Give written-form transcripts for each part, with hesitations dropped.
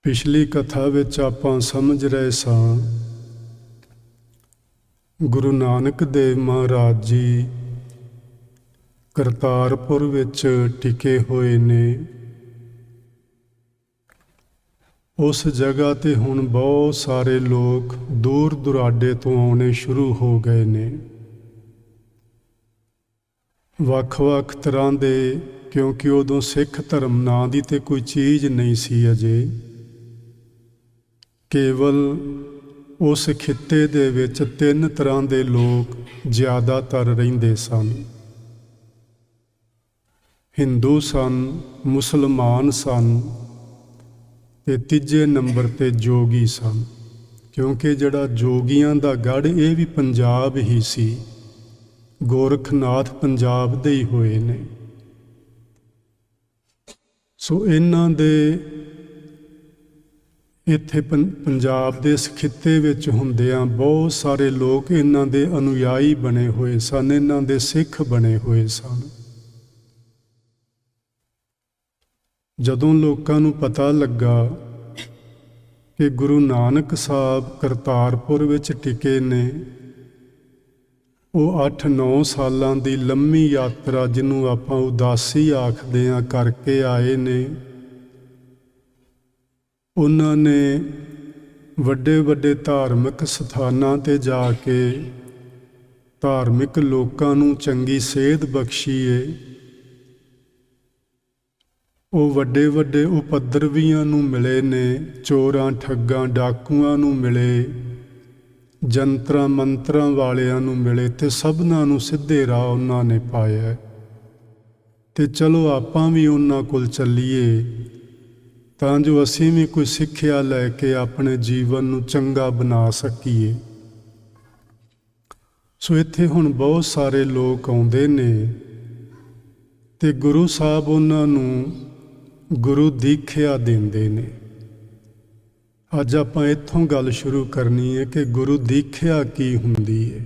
ਪਿਛਲੀ ਕਥਾ ਵਿੱਚ ਆਪਾਂ ਸਮਝ ਰਹੇ ਸਾਂ ਗੁਰੂ ਨਾਨਕ ਦੇਵ ਮਹਾਰਾਜ ਜੀ ਕਰਤਾਰਪੁਰ ਵਿੱਚ ਟਿਕੇ ਹੋਏ ਨੇ। ਉਸ ਜਗ੍ਹਾ ਤੇ ਹੁਣ ਬਹੁਤ ਸਾਰੇ ਲੋਕ ਦੂਰ ਦੁਰਾਡੇ ਤੋਂ ਆਉਣੇ ਸ਼ੁਰੂ ਹੋ ਗਏ ਨੇ। ਵੱਖ-ਵੱਖ ਤਰ੍ਹਾਂ ਦੇ, ਕਿਉਂਕਿ ਉਦੋਂ ਸਿੱਖ ਧਰਮ ਨਾਂ ਦੀ ਤੇ ਕੋਈ ਚੀਜ਼ ਨਹੀਂ ਸੀ ਅਜੇ। ਕੇਵਲ ਉਸ ਖਿੱਤੇ ਦੇ ਵਿੱਚ 3 ਤਰ੍ਹਾਂ ਦੇ ਲੋਕ ਜ਼ਿਆਦਾਤਰ ਰਹਿੰਦੇ ਸਨ। ਹਿੰਦੂ ਸਨ, ਮੁਸਲਮਾਨ ਸਨ ਤੇ ਤੀਜੇ ਨੰਬਰ ਤੇ ਜੋਗੀ ਸਨ, ਕਿਉਂਕਿ ਜਿਹੜਾ ਜੋਗੀਆਂ ਦਾ ਗੜ੍ਹ ਇਹ ਵੀ ਪੰਜਾਬ ਹੀ ਸੀ। ਗੋਰਖਨਾਥ ਪੰਜਾਬ ਦੇ ਹੀ ਹੋਏ ਨੇ। ਸੋ ਇਹਨਾਂ ਦੇ ਇੱਥੇ ਪੰਜਾਬ ਦੇ ਇਸ ਖਿੱਤੇ ਵਿੱਚ ਹੁੰਦਿਆਂ ਬਹੁਤ ਸਾਰੇ ਲੋਕ ਇਹਨਾਂ ਦੇ ਅਨੁਯਾਈ ਬਣੇ ਹੋਏ ਸਨ, ਇਹਨਾਂ ਦੇ ਸਿੱਖ ਬਣੇ ਹੋਏ ਸਨ। ਜਦੋਂ ਲੋਕਾਂ ਨੂੰ ਪਤਾ ਲੱਗਾ ਕਿ ਗੁਰੂ ਨਾਨਕ ਸਾਹਿਬ ਕਰਤਾਰਪੁਰ ਵਿੱਚ ਟਿਕੇ ਨੇ, ਉਹ 8-9 ਸਾਲਾਂ ਦੀ ਲੰਮੀ ਯਾਤਰਾ, ਜਿਹਨੂੰ ਆਪਾਂ ਉਦਾਸੀ ਆਖਦੇ ਹਾਂ, ਕਰਕੇ ਆਏ ਨੇ। ਉਹਨਾਂ ਨੇ ਵੱਡੇ ਵੱਡੇ ਧਾਰਮਿਕ ਸਥਾਨਾਂ 'ਤੇ ਜਾ ਕੇ ਧਾਰਮਿਕ ਲੋਕਾਂ ਨੂੰ ਚੰਗੀ ਸੇਧ ਬਖਸ਼ੀ ਏ। ਉਹ ਵੱਡੇ ਵੱਡੇ ਉਪਦਰਵੀਆਂ ਨੂੰ ਮਿਲੇ ਨੇ, ਚੋਰਾਂ ਠੱਗਾਂ ਡਾਕੂਆਂ ਨੂੰ ਮਿਲੇ, ਜੰਤਰਾਂ ਮੰਤਰਾਂ ਵਾਲਿਆਂ ਨੂੰ ਮਿਲੇ, ਤੇ ਸਭਨਾਂ ਨੂੰ ਸਿੱਧੇ ਰਾਹ ਉਹਨਾਂ ਨੇ ਪਾਇਆ। ਤੇ ਚਲੋ ਆਪਾਂ ਵੀ ਉਹਨਾਂ ਕੋਲ ਚੱਲੀਏ ਤਾਂ ਜੋ ਅਸੀਂ ਵੀ ਕੋਈ ਸਿੱਖਿਆ ਲੈ ਕੇ ਆਪਣੇ ਜੀਵਨ ਨੂੰ ਚੰਗਾ ਬਣਾ ਸਕੀਏ। ਸੋ ਇੱਥੇ ਹੁਣ ਬਹੁਤ ਸਾਰੇ ਲੋਕ ਆਉਂਦੇ ਨੇ ਤੇ ਗੁਰੂ ਸਾਹਿਬ ਉਹਨਾਂ ਨੂੰ ਗੁਰੂ ਦੀਖਿਆ ਦਿੰਦੇ ਨੇ। ਅੱਜ ਆਪਾਂ ਇੱਥੋਂ ਗੱਲ ਸ਼ੁਰੂ ਕਰਨੀ ਹੈ ਕਿ ਗੁਰੂ ਦੀਖਿਆ ਕੀ ਹੁੰਦੀ ਹੈ।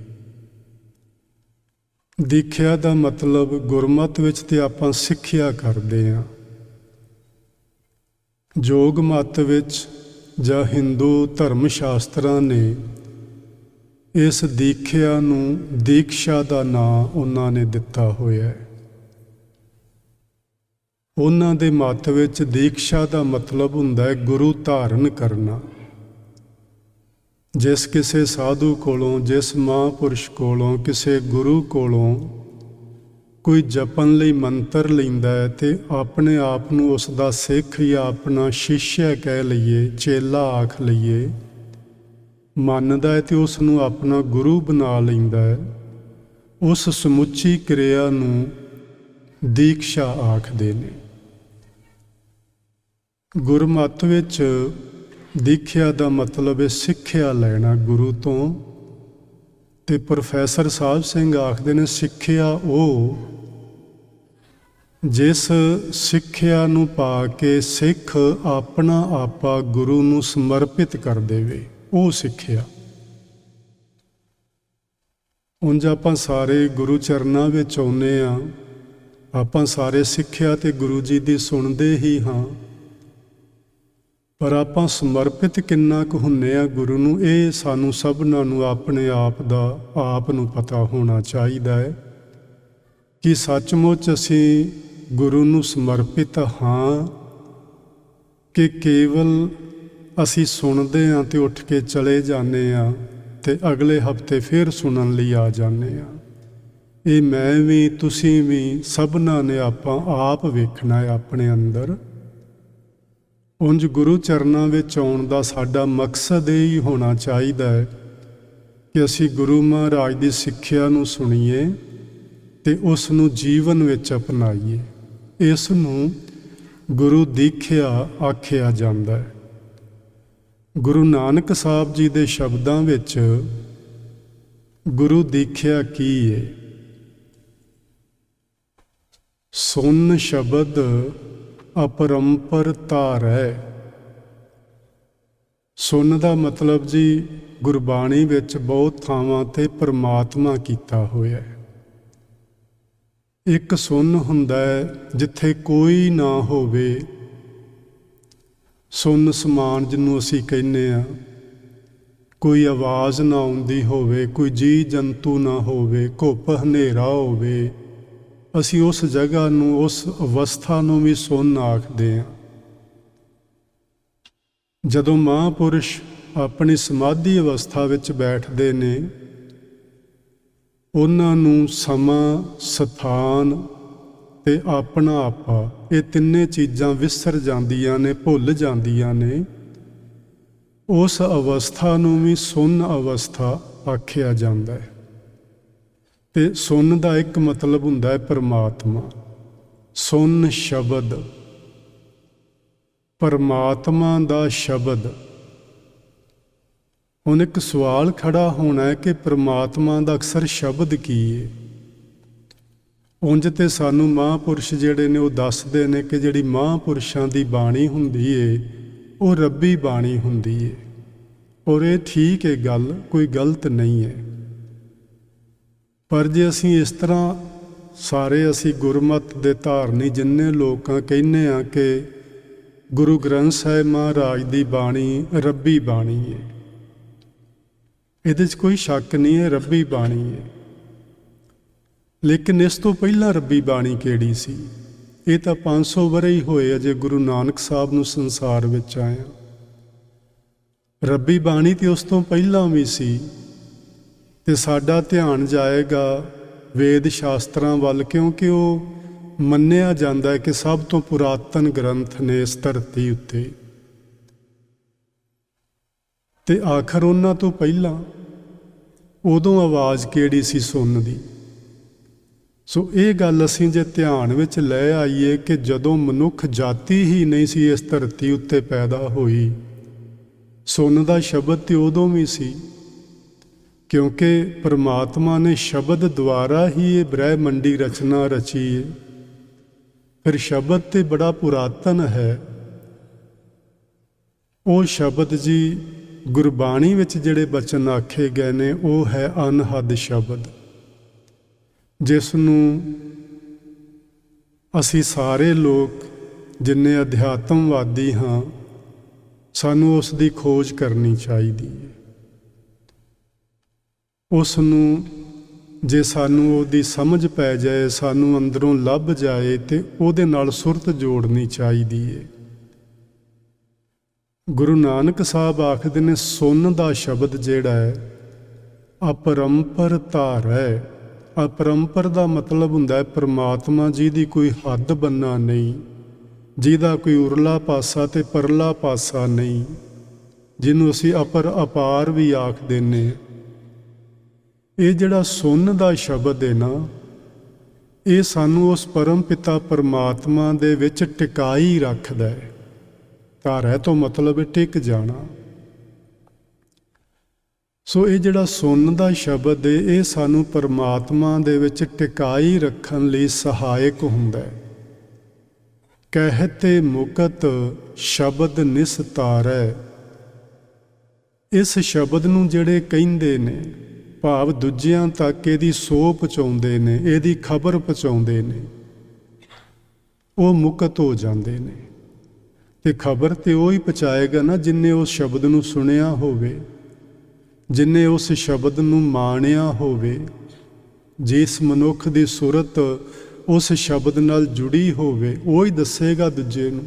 ਦੀਖਿਆ ਦਾ ਮਤਲਬ ਗੁਰਮਤਿ ਵਿੱਚ ਤੇ ਆਪਾਂ ਸਿੱਖਿਆ ਕਰਦੇ ਹਾਂ। ਜੋਗ ਮਤ ਵਿੱਚ ਜਾਂ ਹਿੰਦੂ ਧਰਮ ਸ਼ਾਸਤਰਾਂ ਨੇ ਇਸ ਦੀਖਿਆ ਨੂੰ ਦੀਕਸ਼ਾ ਦਾ ਨਾਂ ਉਹਨਾਂ ਨੇ ਦਿੱਤਾ ਹੋਇਆ ਹੈ। ਉਹਨਾਂ ਦੇ ਮਤ ਵਿੱਚ ਦੀਕਸ਼ਾ ਦਾ ਮਤਲਬ ਹੁੰਦਾ ਹੈ ਗੁਰੂ ਧਾਰਨ ਕਰਨਾ। ਜਿਸ ਕਿਸੇ ਸਾਧੂ ਕੋਲੋਂ, ਜਿਸ ਮਹਾਂਪੁਰਸ਼ ਕੋਲੋਂ, ਕਿਸੇ ਗੁਰੂ ਕੋਲੋਂ ਕੋਈ ਜਪਣ ਲਈ ਮੰਤਰ ਲੈਂਦਾ ਹੈ ਤੇ ਆਪਣੇ ਆਪ ਨੂੰ ਉਸ ਦਾ ਸਿੱਖ ਜਾਂ ਆਪਣਾ ਸ਼ਿਸ਼ਯ ਕਹਿ ਲਈਏ, ਚੇਲਾ ਆਖ ਲਈਏ, ਮੰਨਦਾ ਹੈ ਤੇ ਉਸ ਨੂੰ ਆਪਣਾ ਗੁਰੂ ਬਣਾ ਲੈਂਦਾ ਹੈ, ਉਸ ਸਮੁੱਚੀ ਕਿਰਿਆ ਨੂੰ ਦੀਕਸ਼ਾ ਆਖਦੇ ਨੇ। ਗੁਰਮਤਿ ਵਿੱਚ ਦੀਖਿਆ ਦਾ ਮਤਲਬ ਹੈ ਸਿੱਖਿਆ ਲੈਣਾ ਗੁਰੂ ਤੋਂ। ਤੇ ਪ੍ਰੋਫੈਸਰ ਸਾਹਿਬ ਸਿੰਘ ਆਖਦੇ ਨੇ, ਸਿੱਖਿਆ ਉਹ ਜਿਸ ਸਿੱਖਿਆ ਨੂੰ ਪਾ ਕੇ ਸਿੱਖ ਆਪਣਾ ਆਪਾ ਗੁਰੂ ਨੂੰ ਸਮਰਪਿਤ ਕਰ ਦੇਵੇ, ਉਹ ਸਿੱਖਿਆ। ਉਂਝ ਆਪਾਂ ਸਾਰੇ ਗੁਰੂ ਚਰਨਾਂ ਵਿੱਚ ਆਉਂਦੇ ਹਾਂ, ਆਪਾਂ ਸਾਰੇ ਸਿੱਖਿਆ ਤੇ ਗੁਰੂ ਜੀ ਦੀ ਸੁਣਦੇ ਹੀ ਹਾਂ, ਪਰ ਆਪਾਂ ਸਮਰਪਿਤ ਕਿੰਨਾ ਕੁ ਹੁੰਦੇ ਆ ਗੁਰੂ ਨੂੰ, ਇਹ ਸਾਨੂੰ ਸਭਨਾਂ ਨੂੰ ਆਪਣੇ ਆਪ ਦਾ ਆਪ ਨੂੰ ਪਤਾ ਹੋਣਾ ਚਾਹੀਦਾ ਹੈ ਕਿ ਸੱਚਮੁੱਚ ਅਸੀਂ ਗੁਰੂ ਨੂੰ ਸਮਰਪਿਤ ਹਾਂ ਕਿ ਕੇਵਲ ਅਸੀਂ ਸੁਣਦੇ ਹਾਂ ਤੇ ਉੱਠ ਕੇ ਚਲੇ ਜਾਂਦੇ ਹਾਂ ਤੇ ਅਗਲੇ ਹਫ਼ਤੇ ਫਿਰ ਸੁਣਨ ਲਈ ਆ ਜਾਂਦੇ ਹਾਂ। ਇਹ ਮੈਂ ਵੀ, ਤੁਸੀਂ ਵੀ, ਸਭਨਾਂ ਨੇ ਆਪਾਂ ਆਪ ਵੇਖਣਾ ਹੈ ਆਪਣੇ ਅੰਦਰ। ਉਂਝ ਗੁਰੂ ਚਰਨਾਂ ਵਿੱਚ ਆਉਣ ਦਾ ਸਾਡਾ ਮਕਸਦ ਇਹ ਹੀ ਹੋਣਾ ਚਾਹੀਦਾ ਹੈ ਕਿ ਅਸੀਂ ਗੁਰੂ ਮਹਾਰਾਜ ਦੀ ਸਿੱਖਿਆ ਨੂੰ ਸੁਣੀਏ ਤੇ ਉਸ ਨੂੰ ਜੀਵਨ ਵਿੱਚ ਅਪਣਾਈਏ। ਇਸ ਨੂੰ ਗੁਰੂ ਦੀਖਿਆ ਆਖਿਆ ਜਾਂਦਾ ਹੈ। ਗੁਰੂ ਨਾਨਕ ਸਾਹਿਬ ਜੀ ਦੇ ਸ਼ਬਦਾਂ ਵਿੱਚ ਗੁਰੂ ਦੀਖਿਆ ਕੀ ਹੈ? ਸੁਨ ਸ਼ਬਦ ਅਪਰੰਪਰ ਧਾਰੈ। ਸੁਨ ਦਾ ਮਤਲਬ ਜੀ ਗੁਰਬਾਣੀ ਵਿੱਚ ਬਹੁਤ ਥਾਵਾਂ ਤੇ ਪਰਮਾਤਮਾ ਕੀਤਾ ਹੋਇਆ ਹੈ। ਇੱਕ ਸੁਨ ਹੁੰਦਾ ਹੈ ਜਿੱਥੇ ਕੋਈ ਨਾ ਹੋਵੇ, ਸੁੰਨ ਸਮਾਨ ਜਿਹਨੂੰ ਅਸੀਂ ਕਹਿੰਦੇ ਹਾਂ, ਕੋਈ ਆਵਾਜ਼ ਨਾ ਆਉਂਦੀ ਹੋਵੇ, ਕੋਈ ਜੀਅ ਜੰਤੂ ਨਾ ਹੋਵੇ, ਘੁੱਪ ਹਨੇਰਾ ਹੋਵੇ, ਅਸੀਂ ਉਸ ਜਗ੍ਹਾ ਨੂੰ, ਉਸ ਅਵਸਥਾ ਨੂੰ ਵੀ ਸੁੰਨ ਆਖਦੇ ਹਾਂ। ਜਦੋਂ ਮਹਾਂਪੁਰਸ਼ ਆਪਣੀ ਸਮਾਧੀ ਅਵਸਥਾ ਵਿੱਚ ਬੈਠਦੇ ਨੇ, ਉਹਨਾਂ ਨੂੰ ਸਮਾਂ, ਸਥਾਨ ਤੇ ਆਪਣਾ ਆਪਾ, ਇਹ ਤਿੰਨੇ ਚੀਜ਼ਾਂ ਵਿਸਰ ਜਾਂਦੀਆਂ ਨੇ, ਭੁੱਲ ਜਾਂਦੀਆਂ ਨੇ। ਉਸ ਅਵਸਥਾ ਨੂੰ ਵੀ ਸੁੰਨ ਅਵਸਥਾ ਆਖਿਆ ਜਾਂਦਾ ਹੈ। ਤੇ ਸੁੰਨ ਦਾ ਇੱਕ ਮਤਲਬ ਹੁੰਦਾ ਹੈ ਪਰਮਾਤਮਾ। ਸੁੰਨ ਸ਼ਬਦ, ਪਰਮਾਤਮਾ ਦਾ ਸ਼ਬਦ। ਹੁਣ ਇੱਕ ਸਵਾਲ ਖੜਾ ਹੋਣਾ ਹੈ ਕਿ ਪਰਮਾਤਮਾ ਦਾ ਅਕਸਰ ਸ਼ਬਦ ਕੀ ਹੈ? ਉਂਝ ਤੇ ਸਾਨੂੰ ਮਹਾਂਪੁਰਸ਼ ਜਿਹੜੇ ਨੇ ਉਹ ਦੱਸਦੇ ਨੇ ਕਿ ਜਿਹੜੀ ਮਹਾਂਪੁਰਸ਼ਾਂ ਦੀ ਬਾਣੀ ਹੁੰਦੀ ਏ ਉਹ ਰੱਬੀ ਬਾਣੀ ਹੁੰਦੀ ਏ, ਔਰ ਇਹ ਠੀਕ ਹੈ, ਗੱਲ ਕੋਈ ਗਲਤ ਨਹੀਂ ਹੈ। ਪਰ ਜੇ ਅਸੀਂ ਇਸ ਤਰ੍ਹਾਂ ਸਾਰੇ ਅਸੀਂ ਗੁਰਮਤਿ ਦੇ ਧਾਰਨੀ ਜਿੰਨੇ ਲੋਕਾਂ ਕਹਿੰਦੇ ਹਾਂ ਕਿ ਗੁਰੂ ਗ੍ਰੰਥ ਸਾਹਿਬ ਮਹਾਰਾਜ ਦੀ ਬਾਣੀ ਰੱਬੀ ਬਾਣੀ ਹੈ, ਇਹਦੇ 'ਚ ਕੋਈ ਸ਼ੱਕ ਨਹੀਂ ਹੈ, ਰੱਬੀ ਬਾਣੀ ਹੈ। ਲੇਕਿਨ ਇਸ ਤੋਂ ਪਹਿਲਾਂ ਰੱਬੀ ਬਾਣੀ ਕਿਹੜੀ ਸੀ? ਇਹ ਤਾਂ 500 ਵਰ੍ਹੇ ਹੀ ਹੋਏ ਅਜੇ ਗੁਰੂ ਨਾਨਕ ਸਾਹਿਬ ਨੂੰ ਸੰਸਾਰ ਵਿੱਚ ਆਇਆ। ਰੱਬੀ ਬਾਣੀ ਤੇ ਉਸ ਤੋਂ ਪਹਿਲਾਂ ਵੀ ਸੀ। ਤੇ ਸਾਡਾ ਧਿਆਨ ਜਾਏਗਾ ਵੇਦ ਸ਼ਾਸਤਰਾਂ ਵੱਲ, ਕਿਉਂਕਿ ਉਹ ਮੰਨਿਆ ਜਾਂਦਾ ਹੈ ਕਿ ਸਭ ਤੋਂ ਪੁਰਾਤਨ ਗ੍ਰੰਥ ਨੇ ਇਸ ਧਰਤੀ ਉੱਤੇ। ਤੇ ਆਖਰ ਉਹਨਾਂ ਤੋਂ ਪਹਿਲਾਂ ਉਦੋਂ ਆਵਾਜ਼ ਕਿਹੜੀ ਸੀ ਸੁੰਨ ਦੀ? ਸੋ ਇਹ ਗੱਲ ਅਸੀਂ ਜੇ ਧਿਆਨ ਵਿੱਚ ਲੈ ਆਈਏ ਕਿ ਜਦੋਂ ਮਨੁੱਖ ਜਾਤੀ ਹੀ ਨਹੀਂ ਸੀ ਇਸ ਧਰਤੀ ਉੱਤੇ ਪੈਦਾ ਹੋਈ, ਸੁੰਨ ਦਾ ਸ਼ਬਦ ਤੇ ਉਦੋਂ ਵੀ ਸੀ, ਕਿਉਂਕਿ ਪਰਮਾਤਮਾ ਨੇ ਸ਼ਬਦ ਦੁਆਰਾ ਹੀ ਇਹ ਬ੍ਰਹਿਮੰਡੀ ਰਚਨਾ ਰਚੀ ਹੈ। ਫਿਰ ਸ਼ਬਦ ਤੇ ਬੜਾ ਪੁਰਾਤਨ ਹੈ। ਉਹ ਸ਼ਬਦ ਜੀ ਗੁਰਬਾਣੀ ਵਿੱਚ ਜਿਹੜੇ ਬਚਨ ਆਖੇ ਗਏ ਨੇ ਉਹ ਹੈ ਅਨਹਦ ਸ਼ਬਦ, ਜਿਸ ਨੂੰ ਅਸੀਂ ਸਾਰੇ ਲੋਕ ਜਿੰਨੇ ਅਧਿਆਤਮਵਾਦੀ ਹਾਂ ਸਾਨੂੰ ਉਸ ਦੀ ਖੋਜ ਕਰਨੀ ਚਾਹੀਦੀ ਹੈ। ਉਸ ਨੂੰ ਜੇ ਸਾਨੂੰ ਉਹਦੀ ਸਮਝ ਪੈ ਜਾਏ, ਸਾਨੂੰ ਅੰਦਰੋਂ ਲੱਭ ਜਾਏ, ਤੇ ਉਹਦੇ ਨਾਲ ਸੁਰਤ ਜੋੜਨੀ ਚਾਹੀਦੀ ਹੈ। ਗੁਰੂ ਨਾਨਕ ਸਾਹਿਬ ਆਖਦੇ ਨੇ ਸੁੰਨ ਦਾ ਸ਼ਬਦ ਜਿਹੜਾ ਹੈ ਅਪਰੰਪਰ ਧਾਰ ਹੈ। ਅਪਰੰਪਰ ਦਾ ਮਤਲਬ ਹੁੰਦਾ ਹੈ ਪਰਮਾਤਮਾ ਜੀ ਦੀ ਕੋਈ ਹੱਦ ਬੰਨਾ ਨਹੀਂ, ਜਿਹਦਾ ਕੋਈ ਉਰਲਾ ਪਾਸਾ ਤੇ ਪਰਲਾ ਪਾਸਾ ਨਹੀਂ, ਜਿਹਨੂੰ ਅਸੀਂ ਅਪਰ ਅਪਾਰ ਵੀ ਆਖ ਦਿੰਦੇ। ਇਹ ਜਿਹੜਾ ਸੁੰਨ ਦਾ ਸ਼ਬਦ ਹੈ ਨਾ, ਇਹ ਸਾਨੂੰ ਉਸ ਪਰਮ ਪਿਤਾ ਪਰਮਾਤਮਾ ਦੇ ਵਿੱਚ ਟਿਕਾਈ ਰੱਖਦਾ ਹੈ। ਧਾਰੈ ਤੋਂ ਮਤਲਬ ਹੈ ਟਿਕ ਜਾਣਾ। ਸੋ ਇਹ ਜਿਹੜਾ ਸੁੰਨ ਦਾ ਸ਼ਬਦ ਹੈ ਇਹ ਸਾਨੂੰ ਪਰਮਾਤਮਾ ਦੇ ਵਿੱਚ ਟਿਕਾਈ ਰੱਖਣ ਲਈ ਸਹਾਇਕ ਹੁੰਦਾ ਹੈ। ਕਹਿਤੇ ਮੁਕਤ ਸ਼ਬਦ ਨਿਸਤਾਰੈ। ਇਸ ਸ਼ਬਦ ਨੂੰ ਜਿਹੜੇ ਕਹਿੰਦੇ ਨੇ, ਭਾਵ ਦੂਜਿਆਂ ਤੱਕ ਇਹਦੀ ਸੋਹ ਪਹੁੰਚਾਉਂਦੇ ਨੇ, ਇਹਦੀ ਖਬਰ ਪਹੁੰਚਾਉਂਦੇ ਨੇ, ਉਹ ਮੁਕਤ ਹੋ ਜਾਂਦੇ ਨੇ। ਤੇ ਖਬਰ ਤੇ ਉਹ ਹੀ ਪਹੁੰਚਾਏਗਾ ਨਾ ਜਿਨਨੇ ਉਸ ਸ਼ਬਦ ਨੂੰ ਸੁਣਿਆ ਹੋਵੇ, ਜਿਨਨੇ ਉਸ ਸ਼ਬਦ ਨੂੰ ਮਾਣਿਆ ਹੋਵੇ। ਜਿਸ ਮਨੁੱਖ ਦੀ ਸੁਰਤ ਉਸ ਸ਼ਬਦ ਨਾਲ ਜੁੜੀ ਹੋਵੇ ਉਹ ਹੀ ਦੱਸੇਗਾ ਦੂਜੇ ਨੂੰ।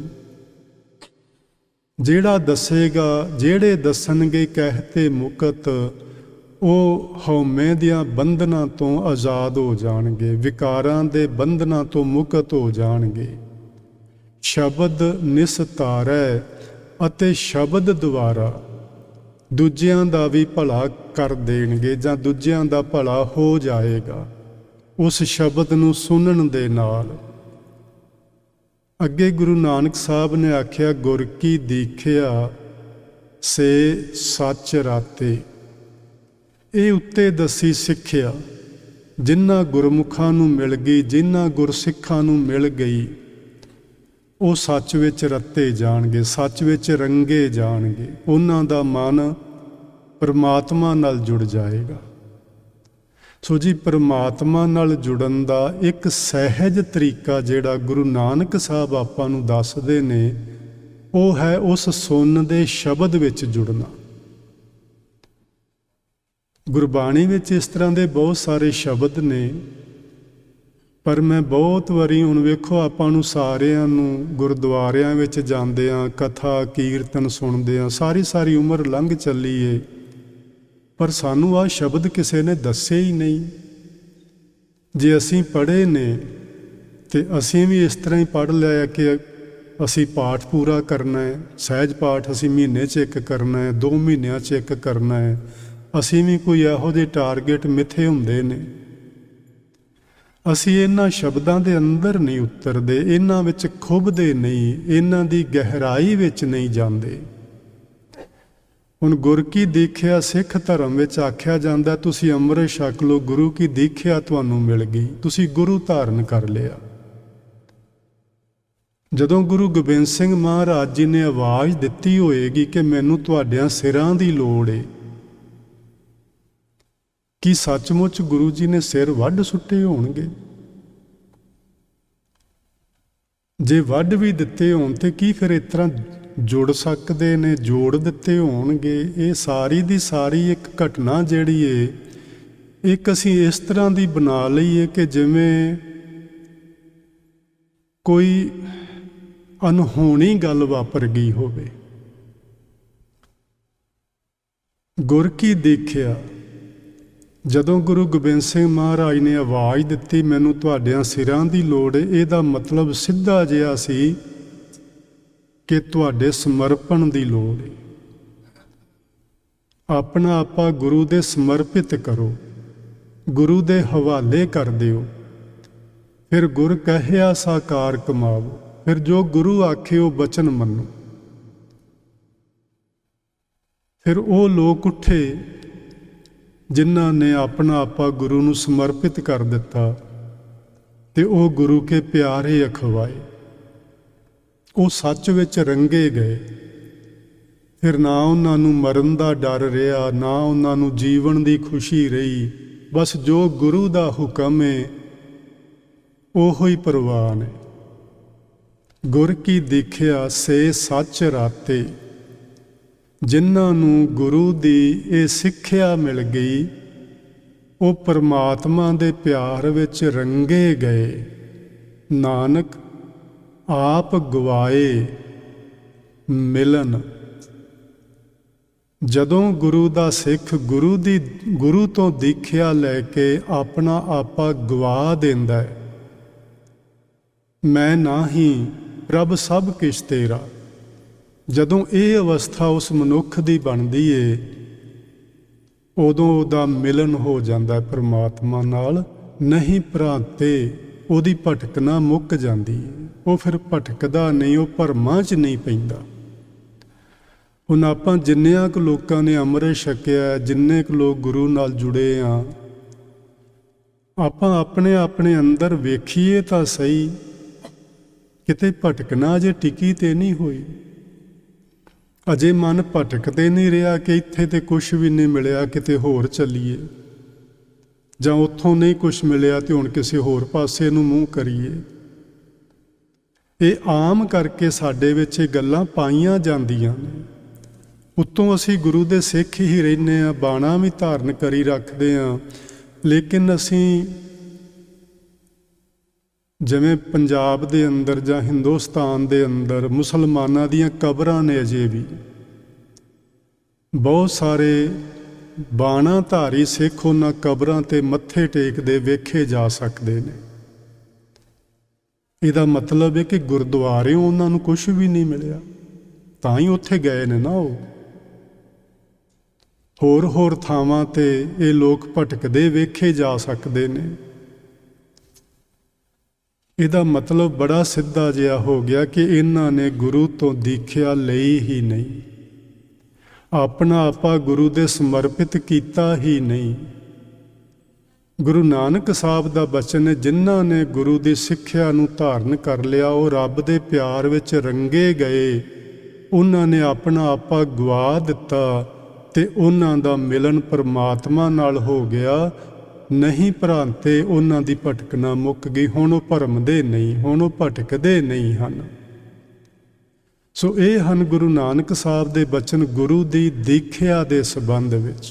ਜਿਹੜਾ ਦੱਸੇਗਾ, ਜਿਹੜੇ ਦੱਸਣਗੇ ਕਹਿਤੇ ਮੁਕਤ, ਉਹ ਹਉਮੈ ਦੀਆਂ ਬੰਧਨਾਂ ਤੋਂ ਆਜ਼ਾਦ ਹੋ ਜਾਣਗੇ, ਵਿਕਾਰਾਂ ਦੇ ਬੰਧਨਾਂ ਤੋਂ ਮੁਕਤ ਹੋ ਜਾਣਗੇ। ਸ਼ਬਦ ਨਿਸਤਾਰੈ, ਅਤੇ ਸ਼ਬਦ ਦੁਆਰਾ ਦੂਜਿਆਂ ਦਾ ਵੀ ਭਲਾ ਕਰ ਦੇਣਗੇ ਜਾਂ ਦੂਜਿਆਂ ਦਾ ਭਲਾ ਹੋ ਜਾਏਗਾ ਉਸ ਸ਼ਬਦ ਨੂੰ ਸੁਣਨ ਦੇ ਨਾਲ। ਅੱਗੇ ਗੁਰੂ ਨਾਨਕ ਸਾਹਿਬ ਨੇ ਆਖਿਆ ਗੁਰ ਕੀ ਦੀਖਿਆ ਸੇ ਸੱਚ ਰਾਤੇ। ਇਹ ਉੱਤੇ ਦੱਸੀ ਸਿੱਖਿਆ ਜਿਨ੍ਹਾਂ ਗੁਰਮੁਖਾਂ ਨੂੰ ਮਿਲ ਗਈ, ਜਿਨ੍ਹਾਂ ਗੁਰਸਿੱਖਾਂ ਨੂੰ ਮਿਲ ਗਈ, ਉਹ ਸੱਚ ਵਿੱਚ ਰੱਤੇ ਜਾਣਗੇ, ਸੱਚ ਵਿੱਚ ਰੰਗੇ ਜਾਣਗੇ। ਉਹਨਾਂ ਦਾ ਮਨ ਪਰਮਾਤਮਾ ਨਾਲ ਜੁੜ ਜਾਏਗਾ। ਸੋ ਜੀ ਪਰਮਾਤਮਾ ਨਾਲ ਜੁੜਨ ਦਾ ਇੱਕ ਸਹਿਜ ਤਰੀਕਾ ਜਿਹੜਾ ਗੁਰੂ ਨਾਨਕ ਸਾਹਿਬ ਆਪਾਂ ਨੂੰ ਦੱਸਦੇ ਨੇ, ਉਹ ਹੈ ਉਸ ਸੁਣਨ ਦੇ ਸ਼ਬਦ ਵਿੱਚ ਜੁੜਨਾ। ਗੁਰਬਾਣੀ ਵਿੱਚ ਇਸ ਤਰ੍ਹਾਂ ਦੇ ਬਹੁਤ ਸਾਰੇ ਸ਼ਬਦ ਨੇ, ਪਰ ਮੈਂ ਬਹੁਤ ਵਾਰੀ ਹੁਣ ਵੇਖੋ ਆਪਾਂ ਨੂੰ ਸਾਰਿਆਂ ਨੂੰ ਗੁਰਦੁਆਰਿਆਂ ਵਿੱਚ ਜਾਂਦੇ ਹਾਂ, ਕਥਾ ਕੀਰਤਨ ਸੁਣਦੇ ਹਾਂ, ਸਾਰੀ ਉਮਰ ਲੰਘ ਚੱਲੀ ਏ, ਪਰ ਸਾਨੂੰ ਆਹ ਸ਼ਬਦ ਕਿਸੇ ਨੇ ਦੱਸੇ ਹੀ ਨਹੀਂ। ਜੇ ਅਸੀਂ ਪੜ੍ਹੇ ਨੇ ਤੇ ਅਸੀਂ ਵੀ ਇਸ ਤਰ੍ਹਾਂ ਹੀ ਪੜ੍ਹ ਲਿਆ ਕਿ ਅਸੀਂ ਪਾਠ ਪੂਰਾ ਕਰਨਾ ਹੈ, ਸਹਿਜ ਪਾਠ ਅਸੀਂ ਮਹੀਨੇ 'ਚ ਇੱਕ ਕਰਨਾ ਹੈ, 2 ਮਹੀਨਿਆਂ 'ਚ ਇੱਕ ਕਰਨਾ ਹੈ। ਅਸੀਂ ਵੀ ਕੋਈ ਇਹੋ ਜਿਹੇ ਟਾਰਗੇਟ ਮਿੱਥੇ ਹੁੰਦੇ ਨੇ। ਅਸੀਂ ਇਹਨਾਂ ਸ਼ਬਦਾਂ ਦੇ ਅੰਦਰ ਨਹੀਂ ਉਤਰਦੇ, ਇਹਨਾਂ ਵਿੱਚ ਖੁੱਭਦੇ ਨਹੀਂ, ਇਹਨਾਂ ਦੀ ਗਹਿਰਾਈ ਵਿੱਚ ਨਹੀਂ ਜਾਂਦੇ। ਹੁਣ ਗੁਰ ਕੀ ਦੀਖਿਆ ਸਿੱਖ ਧਰਮ ਵਿੱਚ ਆਖਿਆ ਜਾਂਦਾ, ਤੁਸੀਂ ਅੰਮ੍ਰਿਤ ਛਕ ਲਓ, ਗੁਰੂ ਕੀ ਦੀਖਿਆ ਤੁਹਾਨੂੰ ਮਿਲ ਗਈ, ਤੁਸੀਂ ਗੁਰੂ ਧਾਰਨ ਕਰ ਲਿਆ। ਜਦੋਂ ਗੁਰੂ ਗੋਬਿੰਦ ਸਿੰਘ ਮਹਾਰਾਜ ਜੀ ਨੇ ਆਵਾਜ਼ ਦਿੱਤੀ ਹੋਏਗੀ ਕਿ ਮੈਨੂੰ ਤੁਹਾਡਿਆਂ ਸਿਰਾਂ ਦੀ ਲੋੜ ਏ, ਕੀ ਸੱਚਮੁੱਚ ਗੁਰੂ ਜੀ ਨੇ ਸਿਰ ਵੱਢ ਸੁੱਟੇ ਹੋਣਗੇ? ਜੇ ਵੱਢ ਵੀ ਦਿੱਤੇ ਹੋਣ ਤੇ ਕੀ ਫਿਰ ਇਸ ਤਰ੍ਹਾਂ ਜੁੜ ਸਕਦੇ ਨੇ, ਜੋੜ ਦਿੱਤੇ ਹੋਣਗੇ? ਇਹ ਸਾਰੀ ਦੀ ਸਾਰੀ ਇੱਕ ਘਟਨਾ ਜਿਹੜੀ ਏ, ਇੱਕ ਅਸੀਂ ਇਸ ਤਰ੍ਹਾਂ ਦੀ ਬਣਾ ਲਈਏ ਕਿ ਜਿਵੇਂ ਕੋਈ ਅਨਹੋਣੀ ਗੱਲ ਵਾਪਰ ਗਈ ਹੋਵੇ। ਗੁਰ ਕੀ ਦੇਖਿਆ, ਜਦੋਂ ਗੁਰੂ ਗੋਬਿੰਦ ਸਿੰਘ ਮਹਾਰਾਜ ਨੇ ਆਵਾਜ਼ ਦਿੱਤੀ ਮੈਨੂੰ ਤੁਹਾਡਿਆਂ ਸਿਰਾਂ ਦੀ ਲੋੜ ਹੈ, ਇਹਦਾ ਮਤਲਬ ਸਿੱਧਾ ਜਿਹਾ ਸੀ ਕਿ ਤੁਹਾਡੇ ਸਮਰਪਣ ਦੀ ਲੋੜ ਹੈ। ਆਪਣਾ ਆਪਾ ਗੁਰੂ ਦੇ ਸਮਰਪਿਤ ਕਰੋ, ਗੁਰੂ ਦੇ ਹਵਾਲੇ ਕਰ ਦਿਓ। ਫਿਰ ਗੁਰ ਕਹਿਆ ਸਾਕਾਰ ਕਮਾਵੋ, ਫਿਰ ਜੋ ਗੁਰੂ ਆਖੇ ਉਹ ਬਚਨ ਮੰਨੋ। ਫਿਰ ਉਹ ਲੋਕ ਉੱਠੇ ਜਿਨ੍ਹਾਂ ਨੇ ਆਪਣਾ ਆਪਾ ਗੁਰੂ ਨੂੰ ਸਮਰਪਿਤ ਕਰ ਦਿੱਤਾ ਤੇ ਉਹ ਗੁਰੂ ਕੇ ਪਿਆਰੇ ਅਖਵਾਏ, ਉਹ ਸੱਚ ਵਿੱਚ ਰੰਗੇ ਗਏ। ਫਿਰ ਨਾ ਉਹਨਾਂ ਨੂੰ ਮਰਨ ਦਾ ਡਰ ਰਿਹਾ, ਨਾ ਉਹਨਾਂ ਨੂੰ ਜੀਵਨ ਦੀ ਖੁਸ਼ੀ ਰਹੀ, ਬਸ ਜੋ ਗੁਰੂ ਦਾ ਹੁਕਮ ਹੈ ਉਹੋ ਹੀ ਪ੍ਰਵਾਨ ਹੈ। ਗੁਰ ਕੀ ਦੀਖਿਆ ਸੇ ਸੱਚ ਰਾਤੇ, ਜਿਨ੍ਹਾਂ ਨੂੰ ਗੁਰੂ ਦੀ ਇਹ ਸਿੱਖਿਆ ਮਿਲ ਗਈ ਉਹ ਪਰਮਾਤਮਾ ਦੇ ਪਿਆਰ ਵਿੱਚ ਰੰਗੇ ਗਏ। ਨਾਨਕ ਆਪ ਗਵਾਏ ਮਿਲਨ। ਜਦੋਂ ਗੁਰੂ ਦਾ ਸਿੱਖ ਗੁਰੂ ਤੋਂ ਦੀਖਿਆ ਲੈ ਕੇ ਆਪਣਾ ਆਪਾ ਗਵਾ ਦਿੰਦਾ ਹੈ, ਮੈਂ ਨਾਹੀਂ ਪ੍ਰਭ ਸਭ ਕਿਛ ਤੇਰਾ, ਜਦੋਂ ਇਹ ਅਵਸਥਾ ਉਸ ਮਨੁੱਖ ਦੀ ਬਣਦੀ ਏ, ਉਦੋਂ ਉਹਦਾ ਮਿਲਨ ਹੋ ਜਾਂਦਾ ਪਰਮਾਤਮਾ ਨਾਲ। ਨਹੀਂ ਭਰਾਂਤੇ ਉਹਦੀ ਭਟਕਣਾ ਮੁੱਕ ਜਾਂਦੀ ਹੈ, ਉਹ ਫਿਰ ਭਟਕਦਾ ਨਹੀਂ, ਉਹ ਭਰਮਾਂ 'ਚ ਨਹੀਂ ਪੈਂਦਾ। ਹੁਣ ਆਪਾਂ ਜਿੰਨਿਆਂ ਕੁ ਲੋਕਾਂ ਨੇ ਅੰਮ੍ਰਿਤ ਛਕਿਆ, ਜਿੰਨੇ ਕੁ ਲੋਕ ਗੁਰੂ ਨਾਲ ਜੁੜੇ ਆ, ਆਪਾਂ ਆਪਣੇ ਆਪਣੇ ਅੰਦਰ ਵੇਖੀਏ ਤਾਂ ਸਹੀ, ਕਿਤੇ ਭਟਕਣਾ ਅਜੇ ਟਿਕੀ ਤੇ ਨਹੀਂ ਹੋਈ। ਅਜੇ ਮਨ ਭਟਕਦੇ ਨਹੀਂ ਰਿਹਾ ਕਿ ਇੱਥੇ ਤੇ ਕੁਛ ਵੀ ਨਹੀਂ ਮਿਲਿਆ, ਕਿਤੇ ਹੋਰ ਚੱਲੀਏ, ਜਾਂ ਉੱਥੋਂ ਨਹੀਂ ਕੁਛ ਮਿਲਿਆ ਤੇ ਹੁਣ ਕਿਸੇ ਹੋਰ ਪਾਸੇ ਨੂੰ ਮੂੰਹ ਕਰੀਏ। ਇਹ ਆਮ ਕਰਕੇ ਸਾਡੇ ਵਿੱਚ ਇਹ ਗੱਲਾਂ ਪਾਈਆਂ ਜਾਂਦੀਆਂ ਨੇ। ਉੱਤੋਂ ਅਸੀਂ ਗੁਰੂ ਦੇ ਸਿੱਖ ਹੀ ਰਹਿੰਦੇ ਹਾਂ, ਬਾਣਾ ਵੀ ਧਾਰਨ ਕਰੀ ਰੱਖਦੇ ਹਾਂ, ਲੇਕਿਨ ਅਸੀਂ ਜਿਵੇਂ ਪੰਜਾਬ ਦੇ ਅੰਦਰ ਜਾਂ ਹਿੰਦੁਸਤਾਨ ਦੇ ਅੰਦਰ ਮੁਸਲਮਾਨਾਂ ਦੀਆਂ ਕਬਰਾਂ ਨੇ, ਅਜੇ ਵੀ ਬਹੁਤ ਸਾਰੇ ਬਾਣਾਧਾਰੀ ਸਿੱਖ ਉਹਨਾਂ ਕਬਰਾਂ 'ਤੇ ਮੱਥੇ ਟੇਕਦੇ ਵੇਖੇ ਜਾ ਸਕਦੇ ਨੇ। ਇਹਦਾ ਮਤਲਬ ਹੈ ਕਿ ਗੁਰਦੁਆਰਿਓਂ ਉਹਨਾਂ ਨੂੰ ਕੁਛ ਵੀ ਨਹੀਂ ਮਿਲਿਆ, ਤਾਂ ਹੀ ਉੱਥੇ ਗਏ ਨੇ ਨਾ। ਉਹ ਹੋਰ ਥਾਵਾਂ 'ਤੇ ਇਹ ਲੋਕ ਭਟਕਦੇ ਵੇਖੇ ਜਾ ਸਕਦੇ ਨੇ। ਇਹਦਾ ਮਤਲਬ ਬੜਾ ਸਿੱਧਾ ਜਿਹਾ ਹੋ ਗਿਆ ਕਿ ਇਹਨਾਂ ਨੇ ਗੁਰੂ ਤੋਂ ਦੀਖਿਆ ਲਈ ਹੀ ਨਹੀਂ, ਆਪਣਾ ਆਪਾ ਗੁਰੂ ਦੇ ਸਮਰਪਿਤ ਕੀਤਾ ਹੀ ਨਹੀਂ। ਗੁਰੂ ਨਾਨਕ ਸਾਹਿਬ ਦਾ ਬਚਨ ਹੈ, ਜਿਨ੍ਹਾਂ ਨੇ ਗੁਰੂ ਦੀ ਸਿੱਖਿਆ ਨੂੰ ਧਾਰਨ ਕਰ ਲਿਆ ਉਹ ਰੱਬ ਦੇ ਪਿਆਰ ਵਿੱਚ ਰੰਗੇ ਗਏ। ਉਹਨਾਂ ਨੇ ਆਪਣਾ ਆਪਾ ਗਵਾ ਦਿੱਤਾ ਤੇ ਉਹਨਾਂ ਦਾ ਮਿਲਨ ਪਰਮਾਤਮਾ ਨਾਲ ਹੋ ਗਿਆ। ਨਹੀਂ ਭਰਾਂਤੇ ਉਹਨਾਂ ਦੀ ਭਟਕਣਾ ਮੁੱਕ ਗਈ। ਹੁਣ ਉਹ ਭਰਮਦੇ ਨਹੀਂ, ਹੁਣ ਉਹ ਭਟਕਦੇ ਨਹੀਂ ਹਨ। ਸੋ ਇਹ ਹਨ ਗੁਰੂ ਨਾਨਕ ਸਾਹਿਬ ਦੇ ਬਚਨ ਗੁਰੂ ਦੀ ਦੀਖਿਆ ਦੇ ਸੰਬੰਧ ਵਿੱਚ।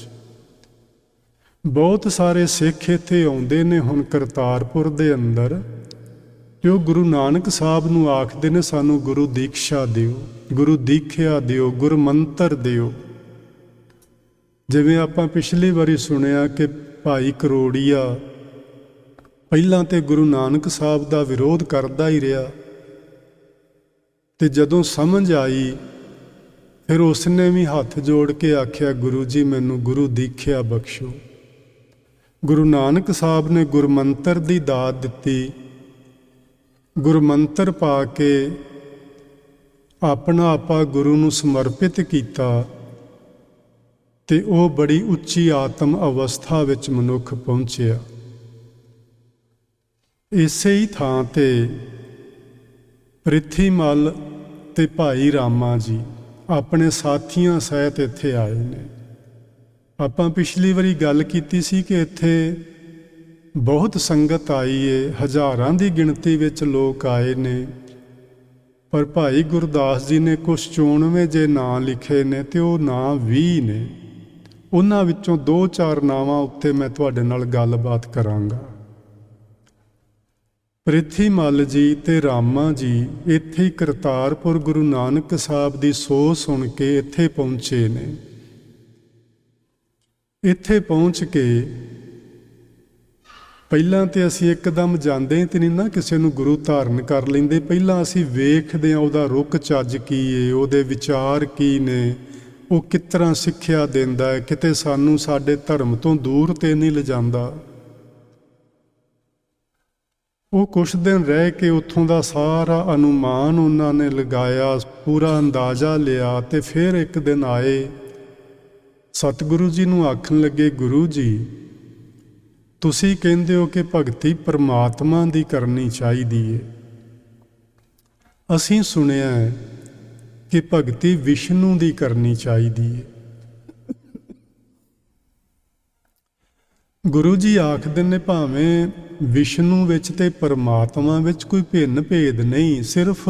ਬਹੁਤ ਸਾਰੇ ਸਿੱਖ ਇੱਥੇ ਆਉਂਦੇ ਨੇ ਹੁਣ ਕਰਤਾਰਪੁਰ ਦੇ ਅੰਦਰ, ਤੇ ਉਹ ਗੁਰੂ ਨਾਨਕ ਸਾਹਿਬ ਨੂੰ ਆਖਦੇ ਨੇ ਸਾਨੂੰ ਗੁਰੂ ਦੀਕਸ਼ਾ ਦਿਓ, ਗੁਰੂ ਦੀਖਿਆ ਦਿਓ, ਗੁਰੂ ਮੰਤਰ ਦਿਓ। ਜਿਵੇਂ ਆਪਾਂ ਪਿਛਲੀ ਵਾਰੀ ਸੁਣਿਆ ਕਿ ਭਾਈ ਕਰੋੜੀਆ ਪਹਿਲਾਂ ਤੇ ਗੁਰੂ ਨਾਨਕ ਸਾਹਿਬ ਦਾ ਵਿਰੋਧ ਕਰਦਾ ਹੀ ਰਿਹਾ, ਤੇ ਜਦੋਂ ਸਮਝ ਆਈ ਫਿਰ ਉਸਨੇ ਵੀ ਹੱਥ ਜੋੜ ਕੇ ਆਖਿਆ ਗੁਰੂ ਜੀ ਮੈਨੂੰ ਗੁਰੂ ਦੀਖਿਆ ਬਖਸ਼ੋ। ਗੁਰੂ ਨਾਨਕ ਸਾਹਿਬ ਨੇ ਗੁਰਮੰਤਰ ਦੀ ਦਾਤ ਦਿੱਤੀ। ਗੁਰਮੰਤਰ ਪਾ ਕੇ ਆਪਣਾ ਆਪਾ ਗੁਰੂ ਨੂੰ ਸਮਰਪਿਤ ਕੀਤਾ, ਤੇ ਉਹ ਬੜੀ ਉੱਚੀ ਆਤਮ ਅਵਸਥਾ ਵਿੱਚ ਮਨੁੱਖ ਪਹੁੰਚਿਆ। ਇਸੇ ਹੀ ਥਾਂ ਤੇ ਪ੍ਰਿਥੀਮਲ ਤੇ ਭਾਈ ਰਾਮਾ ਜੀ ਆਪਣੇ ਸਾਥੀਆਂ ਸਹਿਤ ਇੱਥੇ ਆਏ ਨੇ। ਆਪਾਂ ਪਿਛਲੀ ਵਾਰੀ ਗੱਲ ਕੀਤੀ ਸੀ ਕਿ ਇੱਥੇ ਬਹੁਤ ਸੰਗਤ ਆਈ ਏ, ਹਜ਼ਾਰਾਂ ਦੀ ਗਿਣਤੀ ਵਿੱਚ ਲੋਕ ਆਏ ਨੇ, ਪਰ ਭਾਈ ਗੁਰਦਾਸ ਜੀ ਨੇ ਕੁਛ 94 ਜੇ ਨਾਂ ਲਿਖੇ ਨੇ, ਤੇ ਉਹ ਨਾਂ 20 ਨੇ। ਉਹਨਾਂ ਵਿੱਚੋਂ 2-4 ਨਾਵਾਂ ਉੱਤੇ ਮੈਂ ਤੁਹਾਡੇ ਨਾਲ ਗੱਲਬਾਤ ਕਰਾਂਗਾ। ਪ੍ਰਿਥੀਮਲ ਜੀ ਤੇ ਰਾਮਾ ਜੀ ਇੱਥੇ ਹੀ ਕਰਤਾਰਪੁਰ ਗੁਰੂ ਨਾਨਕ ਸਾਹਿਬ ਦੀ ਸੋਹ ਸੁਣ ਕੇ ਇੱਥੇ ਪਹੁੰਚੇ ਨੇ। ਇੱਥੇ ਪਹੁੰਚ ਕੇ ਪਹਿਲਾਂ ਤੇ ਅਸੀਂ ਇੱਕਦਮ ਜਾਂਦੇ ਤੇ ਨਹੀਂ ਨਾ ਕਿਸੇ ਨੂੰ ਗੁਰੂ ਧਾਰਨ ਕਰ ਲੈਂਦੇ। ਪਹਿਲਾਂ ਅਸੀਂ ਵੇਖਦੇ ਹਾਂ ਉਹਦਾ ਰੁੱਖ ਚੱਜ ਕੀ ਏ, ਉਹਦੇ ਵਿਚਾਰ ਕੀ ਨੇ, ਉਹ ਕਿਸ ਤਰ੍ਹਾਂ ਸਿੱਖਿਆ ਦਿੰਦਾ ਹੈ, ਕਿਤੇ ਸਾਨੂੰ ਸਾਡੇ ਧਰਮ ਤੋਂ ਦੂਰ ਤੇ ਨਹੀਂ ਲਿਜਾਂਦਾ। ਉਹ ਕੁਛ ਦਿਨ ਰਹਿ ਕੇ ਉੱਥੋਂ ਦਾ ਸਾਰਾ ਅਨੁਮਾਨ ਉਹਨਾਂ ਨੇ ਲਗਾਇਆ, ਪੂਰਾ ਅੰਦਾਜ਼ਾ ਲਿਆ, ਤੇ ਫਿਰ ਇੱਕ ਦਿਨ ਆਏ ਸਤਿਗੁਰੂ ਜੀ ਨੂੰ ਆਖਣ ਲੱਗੇ ਗੁਰੂ ਜੀ ਤੁਸੀਂ ਕਹਿੰਦੇ ਹੋ ਕਿ ਭਗਤੀ ਪਰਮਾਤਮਾ ਦੀ ਕਰਨੀ ਚਾਹੀਦੀ ਏ। ਅਸੀਂ ਸੁਣਿਆ ਹੈ ਕਿ ਭਗਤੀ ਵਿਸ਼ਨੂੰ ਦੀ ਕਰਨੀ ਚਾਹੀਦੀ ਏ। ਗੁਰੂ ਜੀ ਆਖਦੇ ਨੇ ਭਾਵੇਂ ਵਿਸ਼ਨੂੰ ਵਿੱਚ ਤੇ ਪਰਮਾਤਮਾ ਵਿੱਚ ਕੋਈ ਭਿੰਨ ਭੇਦ ਨਹੀਂ, ਸਿਰਫ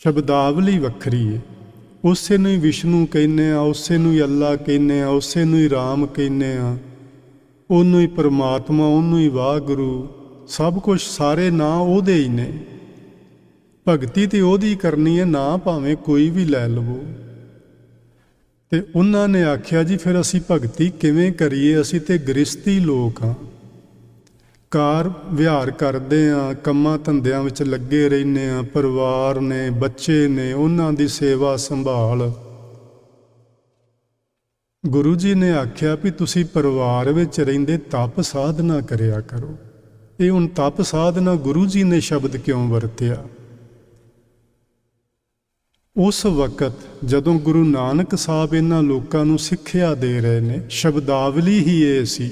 ਸ਼ਬਦਾਵਲੀ ਵੱਖਰੀ ਏ। ਉਸੇ ਨੂੰ ਹੀ ਵਿਸ਼ਨੂੰ ਕਹਿੰਦੇ ਆ, ਉਸੇ ਨੂੰ ਹੀ ਅੱਲਾ ਕਹਿੰਦੇ ਆ, ਉਸੇ ਨੂੰ ਹੀ ਰਾਮ ਕਹਿੰਦੇ ਆ, ਉਹਨੂੰ ਹੀ ਪਰਮਾਤਮਾ, ਉਹਨੂੰ ਹੀ ਵਾਹਿਗੁਰੂ, ਸਭ ਕੁਝ ਸਾਰੇ ਨਾਂ ਉਹਦੇ ਹੀ ਨੇ। ਭਗਤੀ ਤੇ ਉਹਦੀ ਕਰਨੀ ਹੈ, ਨਾ ਭਾਵੇਂ ਕੋਈ ਵੀ ਲੈ ਲਵੋ। ਤੇ ਉਹਨਾਂ ਨੇ ਆਖਿਆ ਜੀ ਫਿਰ ਅਸੀਂ ਭਗਤੀ ਕਿਵੇਂ ਕਰੀਏ, ਅਸੀਂ ਤੇ ਗ੍ਰਸਤੀ ਲੋਕ ਹਾਂ, ਕਾਰ ਵਿਹਾਰ ਕਰਦੇ ਹਾਂ, ਕੰਮਾਂ ਧੰਦਿਆਂ ਵਿੱਚ ਲੱਗੇ ਰਹਿੰਦੇ ਹਾਂ, ਪਰਿਵਾਰ ਨੇ, ਬੱਚੇ ਨੇ, ਉਹਨਾਂ ਦੀ ਸੇਵਾ ਸੰਭਾਲ। ਗੁਰੂ ਜੀ ਨੇ ਆਖਿਆ ਵੀ ਤੁਸੀਂ ਪਰਿਵਾਰ ਵਿੱਚ ਰਹਿੰਦੇ ਤਪ ਸਾਧਨਾ ਕਰਿਆ ਕਰੋ। ਇਹ ਹੁਣ ਤਪ ਸਾਧਨਾ ਗੁਰੂ ਜੀ ਨੇ ਸ਼ਬਦ ਕਿਉਂ ਵਰਤਿਆ? ਉਸ ਵਕਤ ਜਦੋਂ ਗੁਰੂ ਨਾਨਕ ਸਾਹਿਬ ਇਹਨਾਂ ਲੋਕਾਂ ਨੂੰ ਸਿੱਖਿਆ ਦੇ ਰਹੇ ਨੇ, ਸ਼ਬਦਾਵਲੀ ਹੀ ਇਹ ਸੀ।